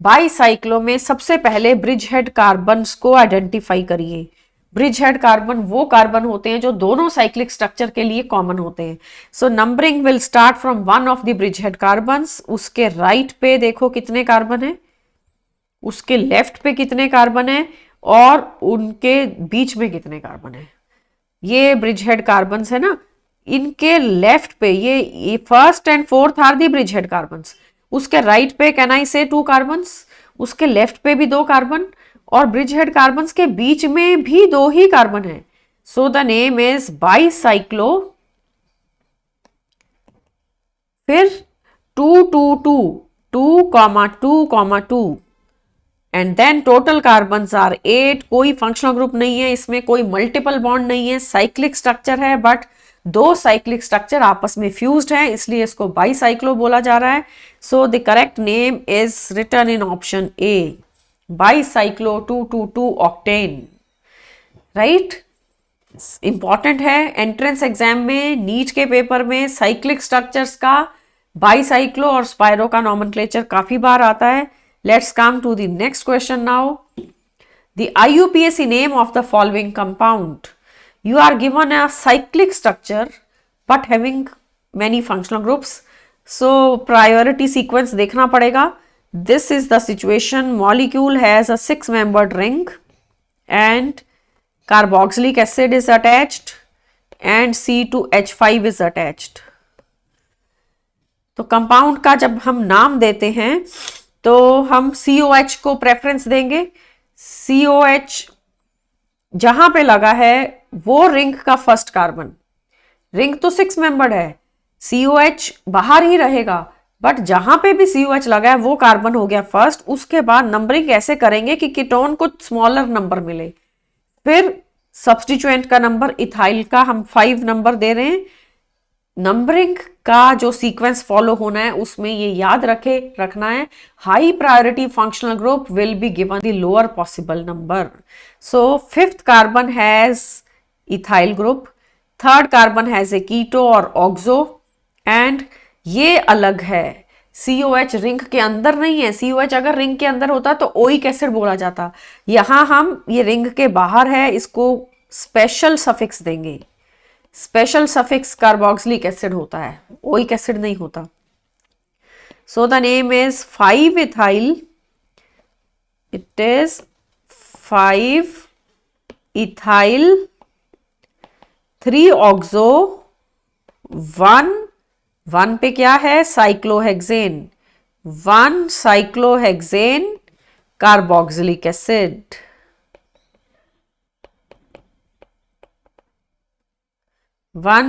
बाईसाइक्लो में सबसे पहले ब्रिज हेड कार्बन्स को आइडेंटिफाई करिए। ब्रिज हेड कार्बन वो कार्बन होते हैं जो दोनों साइक्लिक स्ट्रक्चर के लिए कॉमन होते हैं। So numbering will start from one of the bridge head carbons. उसके राइट पे देखो कितने कार्बन है, उसके लेफ्ट पे कितने कार्बन है, और उनके बीच में कितने कार्बन है। ये ब्रिज हेड कार्बन है ना, इनके लेफ्ट पे ये first and fourth are the bridge head carbon. उसके राइट पे कैन आई से 2 कार्बन, उसके लेफ्ट पे भी 2 कार्बन, और ब्रिज हेड कार्बन के बीच में भी 2 ही कार्बन है। So the name is bicyclo, फिर 2 2 2 2 2 2 and then total carbons are 8। कोई फंक्शनल ग्रुप नहीं है इसमें, कोई मल्टीपल बॉन्ड नहीं है, साइक्लिक स्ट्रक्चर है, बट 2 साइक्लिक स्ट्रक्चर आपस में फ्यूज्ड है, इसलिए इसको बाईसाइक्लो बोला जा रहा है। So the correct name is written in option A, bicyclo 2 octane. Right, important है एंट्रेंस एग्जाम में, नीट के पेपर में साइक्लिक स्ट्रक्चर्स का बाईसाइक्लो और स्पाइरो का नॉमेनक्लेचर काफी बार आता है। Let's come to the next question now. The IUPAC name of the following compound. You are given a cyclic structure but having many functional groups. So priority sequence देखना पड़ेगा. This is the situation. Molecule has a 6-membered ring and carboxylic acid is attached and C2H5 is attached. तो कंपाउंड का जब हम नाम देते हैं तो हम COH को प्रेफरेंस देंगे। COH जहां पे लगा है वो रिंग का फर्स्ट कार्बन, रिंग तो 6 मेंबर्ड है, COH बाहर ही रहेगा, बट जहां पे भी COH लगा है वो कार्बन हो गया फर्स्ट। उसके बाद नंबरिंग ऐसे करेंगे कि कीटोन को स्मॉलर नंबर मिले, फिर सब्स्टिट्यूएंट का नंबर, इथाइल का हम 5 नंबर दे रहे हैं। नंबरिंग का जो सीक्वेंस फॉलो होना है उसमें ये याद रखना है, high priority functional group will be given the lower possible number. So 5th carbon has ethyl group, 3rd carbon has a keto और ऑक्सो, एंड ये अलग है। COH रिंग के अंदर नहीं है, COH अगर रिंग के अंदर होता तो ओइक एसिड बोला जाता। यहां हम ये रिंग के बाहर है, इसको स्पेशल सफिक्स देंगे। स्पेशल सफिक्स कार्बोक्सिलिक एसिड होता है, ओइक एसिड नहीं होता। सो the name is 5 ethyl, it is 5 ethyl 3 oxo 1 पे क्या है, cyclohexane, 1 cyclohexane carboxylic acid.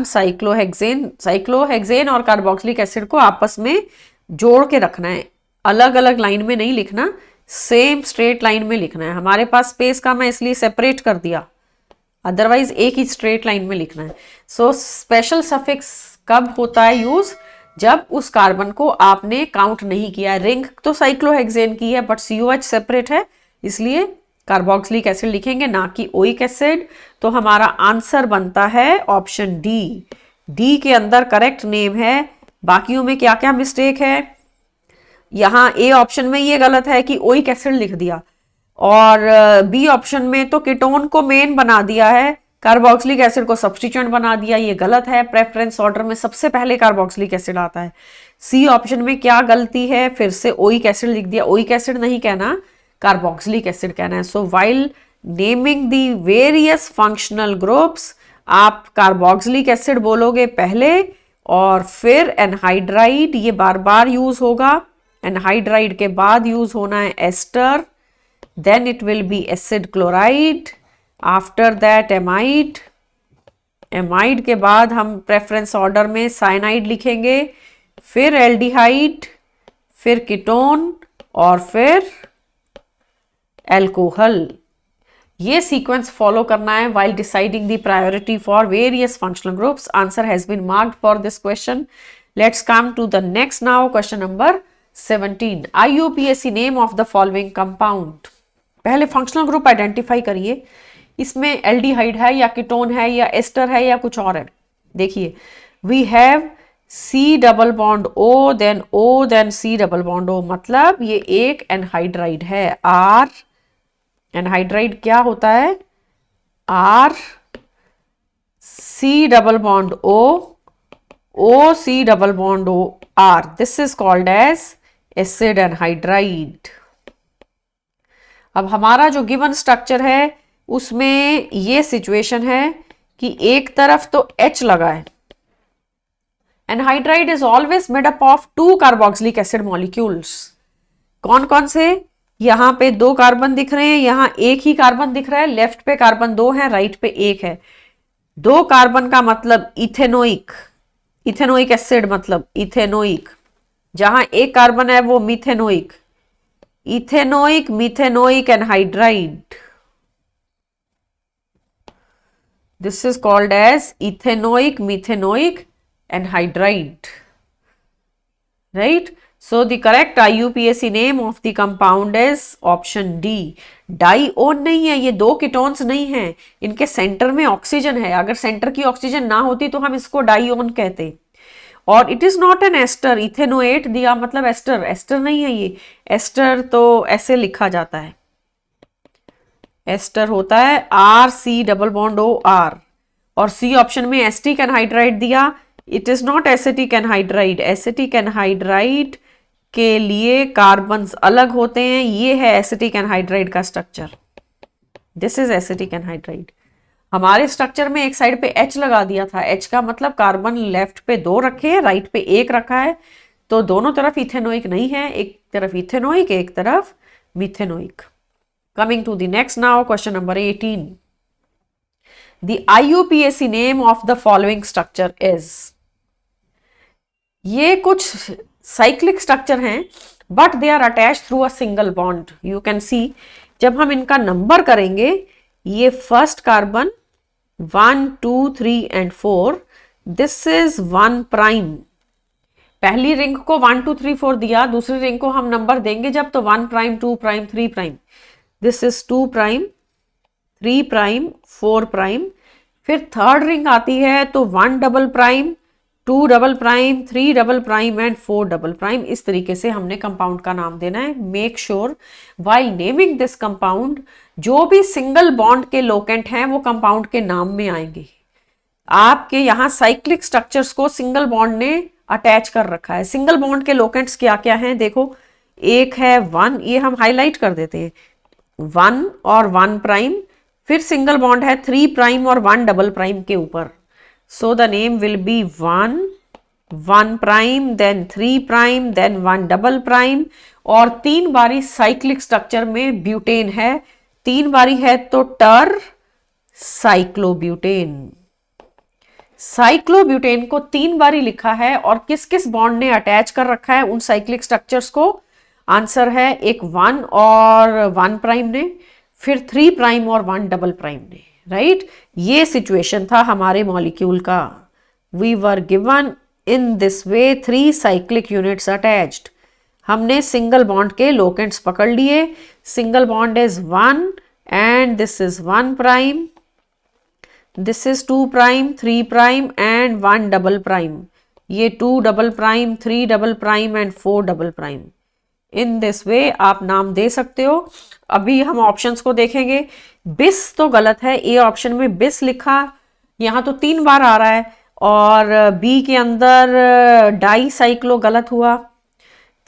Cyclohexane और कार्बोक्सिलिक एसिड को आपस में जोड़ के रखना है, अलग अलग लाइन में नहीं लिखना, सेम स्ट्रेट लाइन में लिखना है। हमारे पास स्पेस का मैं इसलिए सेपरेट कर दिया, अदरवाइज एक ही स्ट्रेट लाइन में लिखना है। सो स्पेशल सफिक्स कब होता है यूज, जब उस कार्बन को आपने काउंट नहीं किया। रिंग तो साइक्लोहेक्सेन की है बट COH सेपरेट है, इसलिए कार्बोक्सिलिक एसिड लिखेंगे, ना कि ओइक एसिड। तो हमारा आंसर बनता है ऑप्शन डी के अंदर करेक्ट नेम है। बाकियों में क्या क्या मिस्टेक है, यहां ए ऑप्शन में ये गलत है कि ओइक एसिड लिख दिया, और बी ऑप्शन में तो कीटोन को मेन बना दिया है, कार्बोक्सिलिक एसिड को सब्स्टिट्यूएंट बना दिया, ये गलत है। प्रेफरेंस ऑर्डर में सबसे पहले कार्बोक्सिलिक एसिड आता है। सी ऑप्शन में क्या गलती है, फिर से ओइक एसिड लिख दिया, ओइक एसिड नहीं कहना, कार्बोक्सिलिक एसिड कहना है। So while naming the various functional groups आप कार्बोक्सिलिक एसिड बोलोगे पहले और फिर एनहाइड्राइड, ये बार बार यूज होगा। एनहाइड्राइड के बाद यूज होना है ester, then it will be acid chloride, after that amide. Amide के बाद हम प्रेफरेंस ऑर्डर में साइनाइड लिखेंगे, फिर एल्डिहाइड, फिर कीटोन और फिर एल्कोहल। ये सीक्वेंस फॉलो करना है while deciding the priority for various functional groups. Answer has been marked for this question. Let's come to the next now, question number 17. IUPAC name of the following compound. पहले फंक्शनल ग्रुप आइडेंटिफाई करिए, इसमें एल्डिहाइड है या कीटोन है या एस्टर है या कुछ और है। देखिए we have C double bond O, then C double bond O, मतलब ये एक एनहाइड्राइड है। R एनहाइड्राइड क्या होता है? R C double bond O, O C double bond O R, this is called as acid anhydride. अब हमारा जो गिवन स्ट्रक्चर है उसमें ये सिचुएशन है कि एक तरफ तो H लगा है। Anhydride is always made up of 2 carboxylic acid molecules. कौन कौन से? यहां पे 2 कार्बन दिख रहे हैं, यहां एक ही कार्बन दिख रहा है, लेफ्ट पे कार्बन 2 है, राइट पे 1 है। 2 कार्बन का मतलब इथेनोइक, इथेनोइक एसिड मतलब इथेनोइक। जहां एक कार्बन है वो methanoic, ethanoic methanoic anhydride, this is called as ethanoic methanoic anhydride, right? So the correct IUPAC name of the compound is option D. डाईओन नहीं है, ये 2 कीटोन्स नहीं है, इनके सेंटर में ऑक्सीजन है। अगर सेंटर की ऑक्सीजन ना होती तो हम इसको डाईओन कहते। और it is not an ester, ethanoate दिया मतलब एस्टर, एस्टर नहीं है ये। एस्टर तो ऐसे लिखा जाता है, एस्टर होता है RC डबल बॉन्ड OR, और C ऑप्शन में एसिटिक एनहाइड्राइड दिया। It is not acetic anhydride, acetic anhydride के लिए कार्बन्स अलग होते हैं। ये है एसिटिक एनहाइड्राइड का structure, this is acetic anhydride. हमारे स्ट्रक्चर में एक साइड पे H लगा दिया था, H का मतलब कार्बन लेफ्ट पे 2 रखे हैं, राइट पे 1 रखा है, तो दोनों तरफ इथेनोइक नहीं है, एक तरफ इथेनोइक एक तरफ methanoic. Coming to the next now, question number 18। The IUPAC name of the following structure is, ये कुछ साइक्लिक स्ट्रक्चर हैं but they are attach through a single bond. You can see जब हम इनका नंबर करेंगे, ये first carbon 1 2 3 and 4, this is 1 prime. पहली रिंग को 1 2 3 4 दिया, दूसरी रिंग को हम नंबर देंगे जब तो 1 prime 2 prime 3 prime, this is 2 prime 3 prime 4 prime. फिर थर्ड रिंग आती है तो 1 double prime 2 double prime 3 double prime and 4 double prime. इस तरीके से हमने कंपाउंड का नाम देना है। Make sure while naming this compound, जो भी सिंगल बॉन्ड के लोकेंट हैं वो कंपाउंड के नाम में आएंगे। आपके यहाँ साइक्लिक स्ट्रक्चर्स को सिंगल बॉन्ड ने अटैच कर रखा है। सिंगल बॉन्ड के लोकेंट्स क्या क्या हैं देखो, एक है 1, ये हम हाईलाइट कर देते हैं, 1 और 1 प्राइम, फिर सिंगल बॉन्ड है 3 प्राइम और 1 डबल प्राइम के ऊपर। So the name will be 1 1 prime then 3 prime then 1 double prime. और 3 बारी साइक्लिक स्ट्रक्चर में ब्यूटेन है, 3 बारी है तो टर साइक्लोब्यूटेन। साइक्लोब्यूटेन को 3 बारी लिखा है और किस किस बॉन्ड ने अटैच कर रखा है उन साइक्लिक स्ट्रक्चर्स को? आंसर है एक 1 और 1 प्राइम ने, फिर 3 प्राइम और 1 डबल प्राइम ने, राइट? ये सिचुएशन था हमारे मॉलिक्यूल का। We were given in this way 3 cyclic units attached. हमने सिंगल बॉन्ड के लोकेंट्स पकड़ लिए। Single bond is 1 and this is 1 prime, this is 2 prime 3 prime and 1 double prime, ये 2 double prime 3 double prime and 4 double prime. In this way आप नाम दे सकते हो। अभी हम ऑप्शंस को देखेंगे। बिस तो गलत है, ए ऑप्शन में बिस लिखा, यहाँ तो 3 बार आ रहा है, और बी के अंदर डाई साइक्लो गलत हुआ।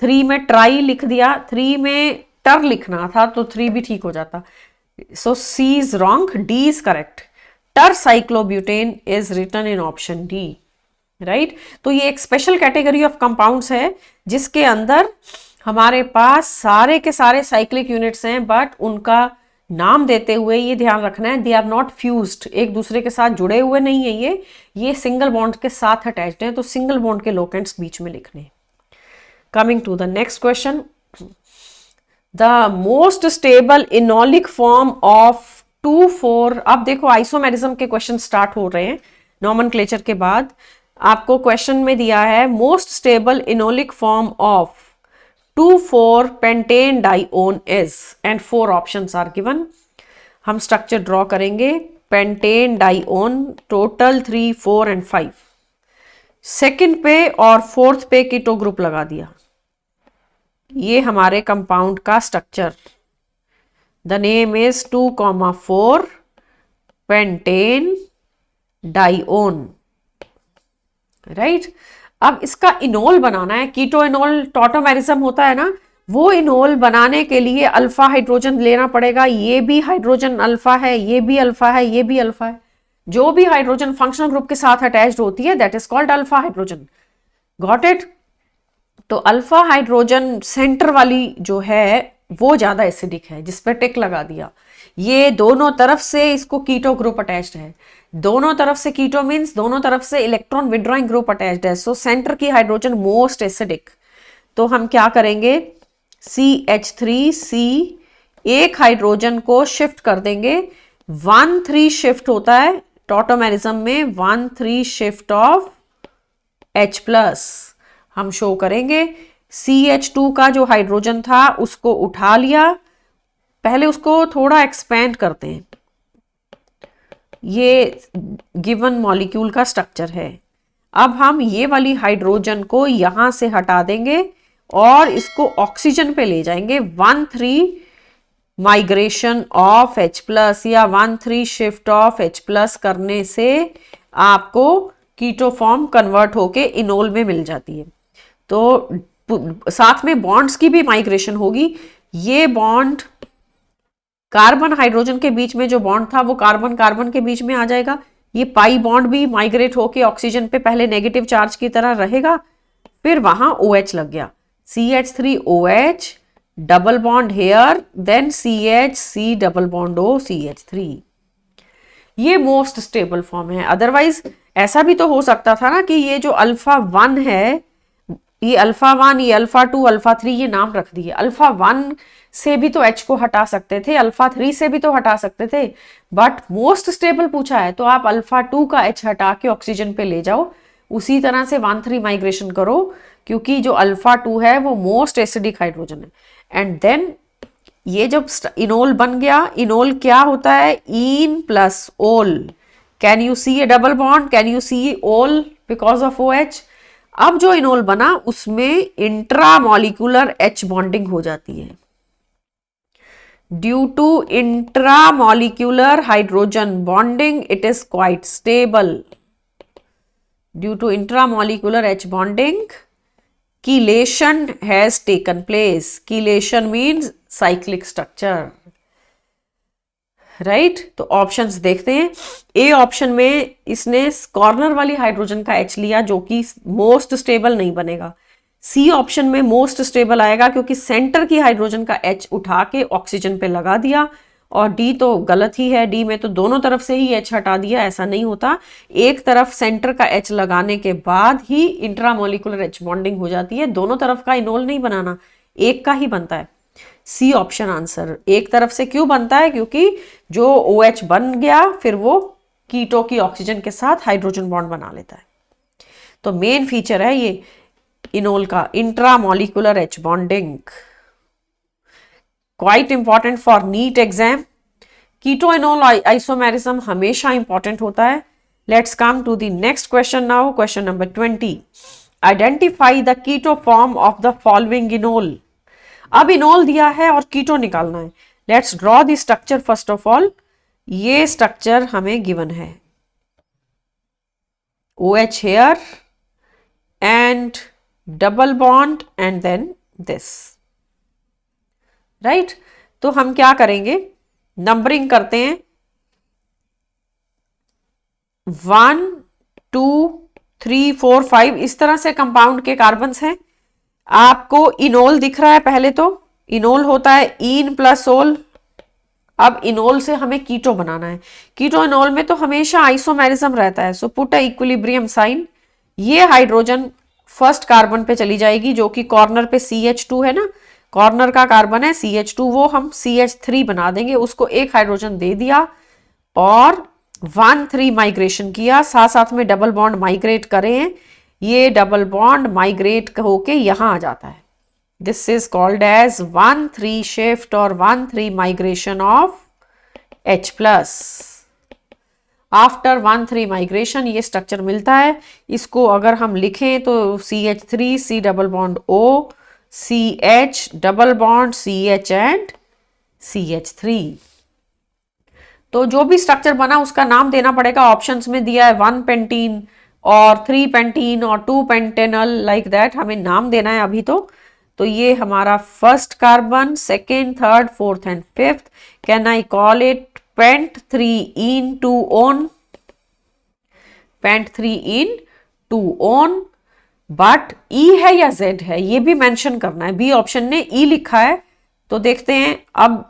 3 में ट्राई लिख दिया, 3 में टर लिखना था तो 3 भी ठीक हो जाता। So C is wrong, D is correct. टर cyclobutane is written in option D, right? तो ये एक स्पेशल कैटेगरी ऑफ कंपाउंड्स है जिसके अंदर हमारे पास सारे के सारे साइक्लिक यूनिट्स हैं, बट उनका नाम देते हुए ये ध्यान रखना है दे आर नॉट फ्यूज्ड, एक दूसरे के साथ जुड़े हुए नहीं है, ये सिंगल बॉन्ड के साथ अटैच्ड हैं, तो सिंगल बॉन्ड के लोकेंट्स बीच में लिखने। Coming to the next question, the most stable enolic form of 2,4। अब देखो आइसोमेरिज्म के क्वेश्चन स्टार्ट हो रहे हैं नॉमेनक्लेचर के बाद। आपको क्वेश्चन में दिया है most stable enolic form of 2,4 pentane dione is, and 4 options are given. हम स्ट्रक्चर ड्रॉ करेंगे। Pentane dione total 3 4 and 5। Second पे और फोर्थ पे कीटो ग्रुप लगा दिया। ये हमारे कंपाउंड का structure, the name is 2,4 pentane dione, right. अब इसका इनोल बनाना है, कीटो इनोल टॉटोमेरिज्म होता है ना, वो इनोल बनाने के लिए अल्फा हाइड्रोजन लेना पड़ेगा। ये भी हाइड्रोजन अल्फा है, ये भी अल्फा है, ये भी अल्फा है। जो भी हाइड्रोजन फंक्शनल ग्रुप के साथ अटैच्ड होती है that is called alpha hydrogen. Got it. तो अल्फा हाइड्रोजन सेंटर वाली जो है वो ज्यादा एसिडिक है, जिस पे टिक लगा दिया। ये दोनों तरफ से इसको कीटो ग्रुप अटैच्ड है, दोनों तरफ से कीटो मीन्स दोनों तरफ से इलेक्ट्रॉन विड्रॉइंग ग्रुप अटैच्ड है। सो सेंटर की हाइड्रोजन मोस्ट एसिडिक। तो हम क्या करेंगे, CH3C एक हाइड्रोजन को शिफ्ट कर देंगे, 1,3 शिफ्ट होता है टॉटोमेरिज्म में, 1,3 शिफ्ट ऑफ H+। हम शो करेंगे CH2 का जो हाइड्रोजन था उसको उठा लिया, पहले उसको थोड़ा एक्सपेंड करते हैं। ये गिवन मॉलिक्यूल का स्ट्रक्चर है। अब हम ये वाली हाइड्रोजन को यहां से हटा देंगे और इसको ऑक्सीजन पे ले जाएंगे। 1,3 माइग्रेशन ऑफ H+ या 1,3 शिफ्ट ऑफ H+ करने से आपको कीटो फॉर्म कन्वर्ट होके इनोल में मिल जाती है। तो साथ में बॉन्ड्स की भी माइग्रेशन होगी। ये बॉन्ड कार्बन हाइड्रोजन के बीच में जो बॉन्ड था वो कार्बन कार्बन के बीच में आ जाएगा। ये पाई बॉन्ड भी माइग्रेट होके ऑक्सीजन पे पहले नेगेटिव चार्ज की तरह रहेगा, फिर वहां OH लग गया, CH3OH double bond here, then CH, C double bond O, CH3। ये मोस्ट स्टेबल फॉर्म है। अदरवाइज ऐसा भी तो हो सकता था ना कि ये जो अल्फा 1 है, ये अल्फा 1, ये अल्फा 2, अल्फा 3 ये नाम रख दिए। अल्फा 1 से भी तो H को हटा सकते थे, अल्फा 3 से भी तो हटा सकते थे, बट मोस्ट स्टेबल पूछा है तो आप अल्फा 2 का H हटा के ऑक्सीजन पे ले जाओ, उसी तरह से 1,3 माइग्रेशन करो, क्योंकि जो अल्फा 2 है वो मोस्ट एसिडिक हाइड्रोजन है। एंड देन ये जब इनोल बन गया, इनोल क्या होता है, ene plus ol. Can you see a double bond, can you see ol because of OH। अब जो इनोल बना उसमें इंट्रामॉलिक्यूलर H बॉन्डिंग हो जाती है। Due to intramolecular hydrogen bonding it is quite stable. Due to intramolecular H bonding chelation has taken place. Chelation means cyclic structure, right. तो ऑप्शंस देखते हैं। ए ऑप्शन में इसने कॉर्नर वाली हाइड्रोजन का H लिया जो कि मोस्ट स्टेबल नहीं बनेगा। सी ऑप्शन में मोस्ट स्टेबल आएगा क्योंकि सेंटर की हाइड्रोजन का H उठा के ऑक्सीजन पे लगा दिया। और डी तो गलत ही है, डी में तो दोनों तरफ से ही H हटा दिया, ऐसा नहीं होता। एक तरफ सेंटर का H लगाने के बाद ही इंट्रामोलिकुलर H बॉन्डिंग हो जाती है। दोनों तरफ का इनोल नहीं बनाना, एक का ही बनता है। C option answer. एक तरफ से क्यों बनता है, क्योंकि जो OH बन गया फिर वो कीटो की ऑक्सीजन के साथ हाइड्रोजन बॉन्ड बना लेता है। तो मेन फीचर है ये इनोल का, intramolecular H bonding. Quite important for NEET exam. Keto enol isomerism हमेशा इंपॉर्टेंट होता है। Let's come to the next question now. Question number 20। Identify the keto form of the following enol. अब इनोल दिया है और कीटो निकालना है। Let's draw the structure first of all. ये स्ट्रक्चर हमें गिवन है, OH here and double bond and then this, right. तो हम क्या करेंगे, नंबरिंग करते हैं। 1 2 3 4 5 इस तरह से कंपाउंड के कार्बन्स हैं। आपको इनोल दिख रहा है, पहले तो इनोल होता है इन प्लस ओल। अब इनोल से हमें कीटो बनाना है। कीटो इनोल में तो हमेशा आइसोमेरिज्म रहता है, so put a equilibrium sign. ये हाइड्रोजन फर्स्ट कार्बन पे चली जाएगी जो कि कॉर्नर पे CH2 है ना, कॉर्नर का कार्बन है CH2, वो हम CH3 बना देंगे। उसको एक हाइड्रोजन दे दिया और 1,3 माइग्रेशन किया, साथ साथ में डबल बॉन्ड माइग्रेट करें। ये डबल बॉन्ड माइग्रेट होके यहां आ जाता है। This is called as 1,3 shift और 1,3 migration of H+। After 1,3 migration ये स्ट्रक्चर मिलता है। इसको अगर हम लिखें तो CH3 C double bond O CH double bond CH and CH3। तो जो भी स्ट्रक्चर बना उसका नाम देना पड़ेगा। ऑप्शंस में दिया है 1 पेंटीन और 3 पेंटीन और 2 पेंटेनल, लाइक दैट हमें नाम देना है अभी। तो ये हमारा first carbon, second, third, fourth and fifth. Can I call it pent 3 2 on, pent 3 2 on। But E है या Z है ये भी मेंशन करना है। बी ऑप्शन ने E लिखा है। तो देखते हैं अब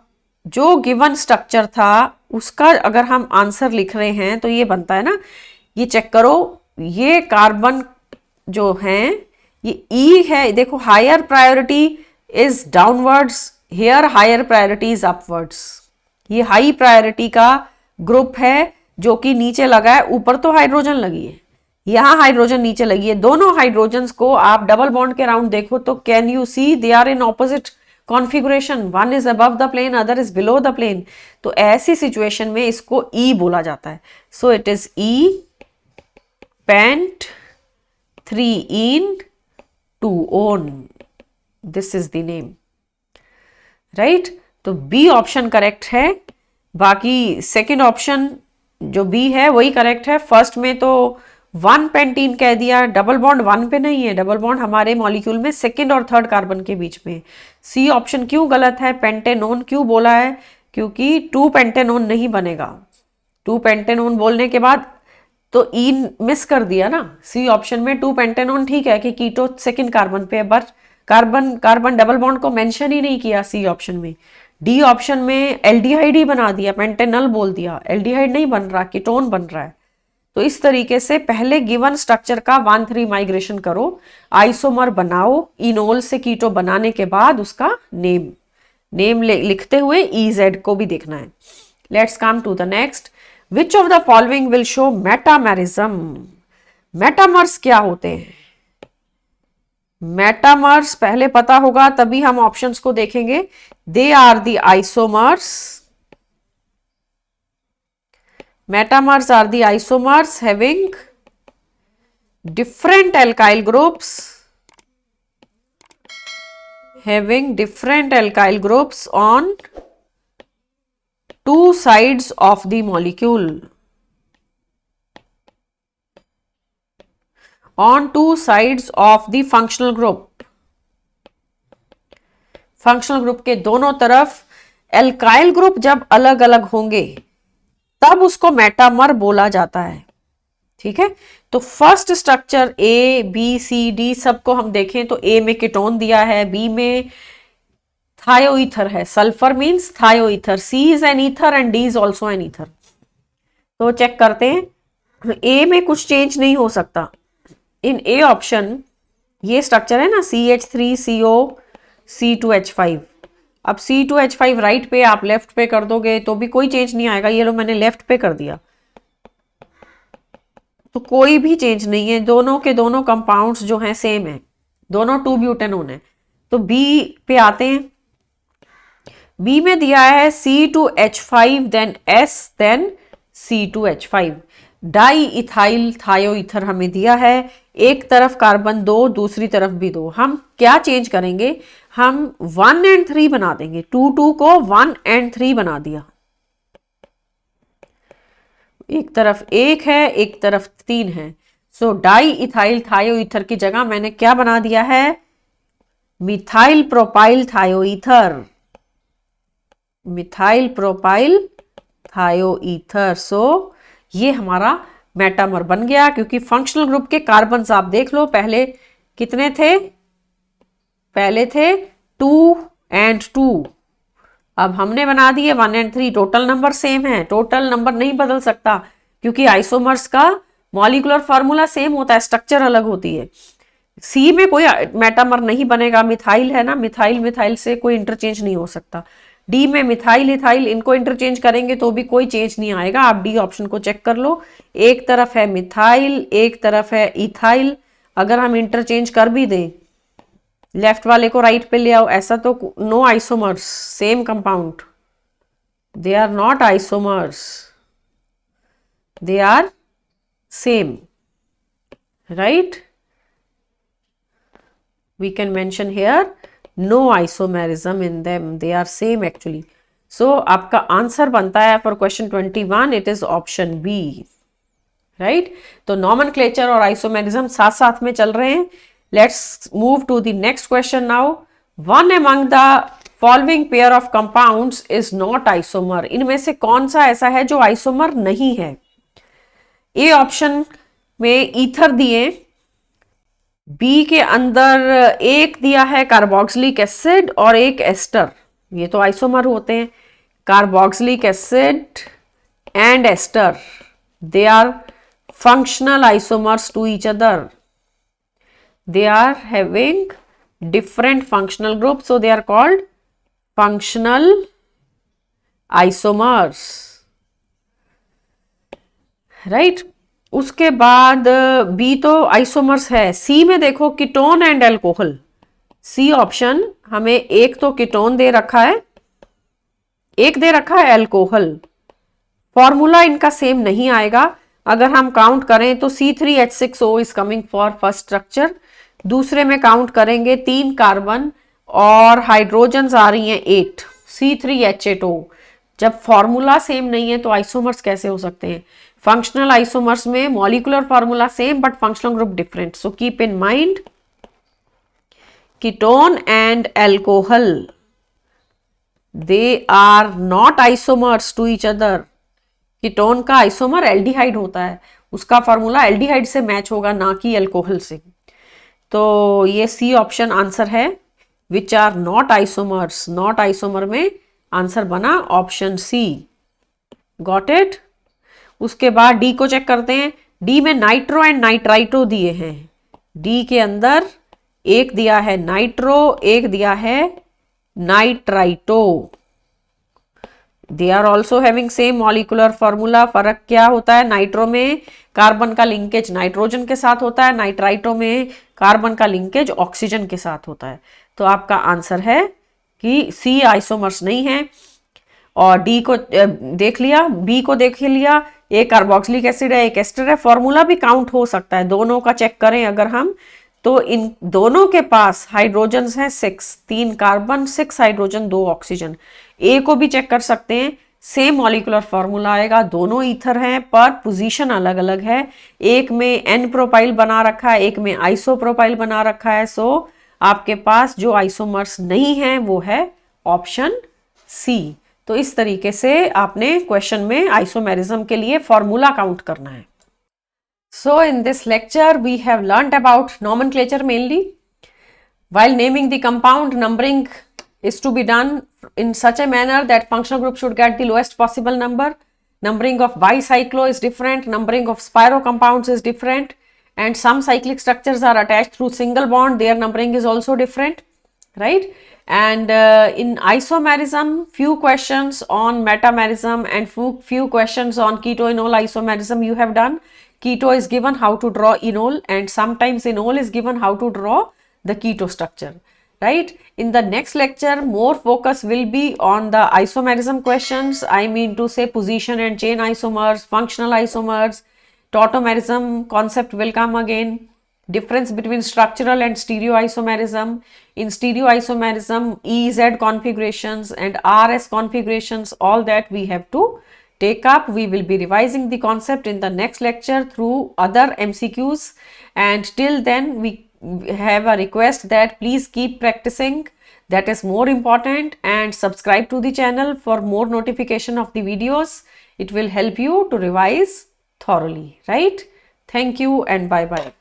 जो गिवन स्ट्रक्चर था उसका अगर हम आंसर लिख रहे हैं तो ये बनता है ना, ये चेक करो, ये कार्बन जो हैं ये E है। देखो higher priority is downwards, here higher priority is upwards. ये हाई प्रायोरिटी का ग्रुप है जो कि नीचे लगा है, ऊपर तो हाइड्रोजन लगी है, यहां हाइड्रोजन नीचे लगी है। दोनों हाइड्रोजन्स को आप डबल बॉन्ड के राउंड देखो तो can you see they are in opposite configuration, one is above the plane other is below the plane. तो ऐसी सिचुएशन में इसको E बोला जाता है। So it is E pent 3 2 on, this is the name, right. तो बी ऑप्शन करेक्ट है। बाकी सेकंड ऑप्शन जो बी है वही करेक्ट है। फर्स्ट में तो 1 पेंटीन कह दिया, डबल बॉन्ड 1 पे नहीं है, डबल बॉन्ड हमारे मॉलिक्यूल में सेकंड और थर्ड कार्बन के बीच में। सी ऑप्शन क्यों गलत है, पेंटेनोन क्यों बोला है, क्योंकि 2 पेंटेनोन नहीं बनेगा। 2 पेंटेनोन बोलने के बाद तो ई मिस कर दिया ना। सी ऑप्शन में 2 पेंटेनोन ठीक है कि कीटो सेकंड कार्बन पे, बट कार्बन डबल बॉन्ड को मेंशन ही नहीं किया सी ऑप्शन में। डी ऑप्शन में एल्डिहाइड ही बना दिया, पेंटेनल बोल दिया, एल्डिहाइड नहीं बन रहा, कीटोन बन रहा है। तो इस तरीके से पहले गिवन स्ट्रक्चर का 1,3 माइग्रेशन करो, आइसोमर बनाओ, इनोल से कीटो बनाने के बाद उसका नेम लिखते हुए EZ को भी देखना है। Let's come to the next. Which of the following will show metamerism. Metamers क्या होते हैं? मेटामर्स पहले पता होगा तभी हम ऑप्शंस को देखेंगे। They are the isomers, metamers are the isomers having different alkyl groups, on two sides of the molecule, on two sides of the functional group। Functional group के दोनों तरफ एल्काइल ग्रुप जब अलग अलग होंगे तब उसको मेटामर बोला जाता है, ठीक है। तो first structure A B C D सबको हम देखें तो A में कीटोन दिया है, B में थायोईथर है, sulphur means थायोईथर, C is an ether and D is also an ether. तो चेक करते हैं, A में कुछ चेंज नहीं हो सकता। इन A ऑप्शन ये स्ट्रक्चर है ना CH3CO C2H5। अब C2H5 राइट पे आप लेफ्ट पे कर दोगे तो भी कोई चेंज नहीं आएगा। ये लो मैंने लेफ्ट पे कर दिया तो कोई भी चेंज नहीं है, दोनों के दोनों कंपाउंड्स जो हैं सेम है, दोनों 2 ब्यूटेनोन है। तो B पे आते हैं। B में दिया है C2H5 then S then C2H5। Diethyl thioether हमें दिया है, एक तरफ कार्बन 2 दूसरी तरफ भी 2। हम क्या चेंज करेंगे, हम 1 and 3 बना देंगे, 2 को 1 and 3 बना दिया। एक तरफ 1 है एक तरफ 3 है। सो डाई इथाइल थायोईथर की जगह मैंने क्या बना दिया है, methyl propyl thioether, methyl propyl thioether. So ये हमारा मेटामर बन गया, क्योंकि फंक्शनल ग्रुप के कार्बन्स आप देख लो पहले कितने थे, पहले थे 2 and 2, अब हमने बना दिए 1 and 3। टोटल नंबर सेम है, टोटल नंबर नहीं बदल सकता क्योंकि आइसोमर्स का मॉलिक्यूलर फार्मूला सेम होता है, स्ट्रक्चर अलग होती है। सी में कोई मेटामर नहीं बनेगा, मिथाइल है ना, मिथाइल से कोई इंटरचेंज नहीं हो सकता। डी में मिथाइल इथाइल इनको इंटरचेंज करेंगे तो भी कोई चेंज नहीं आएगा। आप डी ऑप्शन को चेक कर लो, एक तरफ है मिथाइल एक तरफ है इथाइल, अगर हम इंटरचेंज कर भी दें लेफ्ट वाले को राइट पे ले आओ, ऐसा तो no isomers, same compound, they are not isomers. they are same, right? We can mention here no isomerism in them, they are same actually. So आपका आंसर बनता है for question 21, it is option B, right? तो nomenclature और isomerism साथ साथ में चल रहे हैं. Let's move to the next question now. One among the following pair of compounds is not isomer. इनमें से कौन सा ऐसा है जो आइसोमर नहीं है? ए ऑप्शन में ईथर दिए, बी के अंदर एक दिया है कार्बोक्सिलिक एसिड और एक एस्टर, ये तो आइसोमर होते हैं. Carboxylic acid and ester, they are functional isomers to each other. They are having different functional groups, so they are called functional isomers, right? उसके बाद बी तो आइसोमर्स है. सी में देखो ketone and alcohol, C option हमें एक तो कीटोन दे रखा है, एक दे रखा है अल्कोहल. फॉर्मूला इनका सेम नहीं आएगा. अगर हम काउंट करें तो C3H6O is coming for first structure, दूसरे में काउंट करेंगे 3 कार्बन और हाइड्रोजन्स आ रही हैं 8, C3H8O. जब फॉर्मूला सेम नहीं है तो आइसोमर्स कैसे हो सकते हैं? फंक्शनल आइसोमर्स में molecular formula same but functional group different. So keep in mind ketone and alcohol, they are not isomers to each other. Ketone का आइसोमर एल्डिहाइड होता है, उसका फॉर्मूला एल्डिहाइड से मैच होगा ना कि अल्कोहल से. तो ये सी ऑप्शन आंसर है, which are not isomers. Not isomer में आंसर बना ऑप्शन सी. Got it? उसके बाद डी को चेक करते हैं. डी में नाइट्रो एंड नाइट्राइटो दिए हैं. डी के अंदर एक दिया है नाइट्रो, एक दिया है nitrito. They are also having same molecular formula. फर्क क्या होता है? नाइट्रो में कार्बन का लिंकेज नाइट्रोजन के साथ होता है, नाइट्राइटो में कार्बन का लिंकेज ऑक्सीजन के साथ होता है. तो आपका आंसर है कि सी आइसोमर्स नहीं है. और डी को देख लिया, बी को देख लिया, एक कार्बोक्सिलिक एसिड है, एक एस्टर है. फॉर्मूला भी काउंट हो सकता है, दोनों का चेक करें अगर हम, तो इन दोनों के पास हाइड्रोजन्स हैं 6, 3 कार्बन 6 हाइड्रोजन 2 ऑक्सीजन. ए को भी चेक कर सकते हैं, सेम मॉलिक्यूलर फॉर्मूला आएगा. दोनों ईथर हैं पर पोजीशन अलग अलग है. एक में एन प्रोपाइल बना रखा है, एक में आइसो प्रोपाइल बना रखा है. सो आपके पास जो आइसोमर्स नहीं है वो है ऑप्शन सी. तो इस तरीके से आपने क्वेश्चन में आइसोमेरिज्म के लिए फॉर्मूला काउंट करना है. So in this lecture we have learnt about nomenclature mainly. While naming the compound, numbering is to be done in such a manner that functional group should get the lowest possible number. Numbering of bicyclo is different, numbering of spiro compounds is different, and some cyclic structures are attached through single bond, their numbering is also different, right? And in isomerism, few questions on metamerism and few questions on keto-enol isomerism you have done. Keto is given how to draw enol, and sometimes enol is given how to draw the keto structure, right? In the next lecture, more focus will be on the isomerism questions. I mean to say position and chain isomers, functional isomers, tautomerism concept will come again. Difference between structural and stereoisomerism. In stereoisomerism, EZ configurations and RS configurations, all that we have to take up. We will be revising the concept in the next lecture through other MCQs, and till then we have a request that please keep practicing, that is more important, and subscribe to the channel for more notification of the videos. It will help you to revise thoroughly, right? Thank you and bye bye.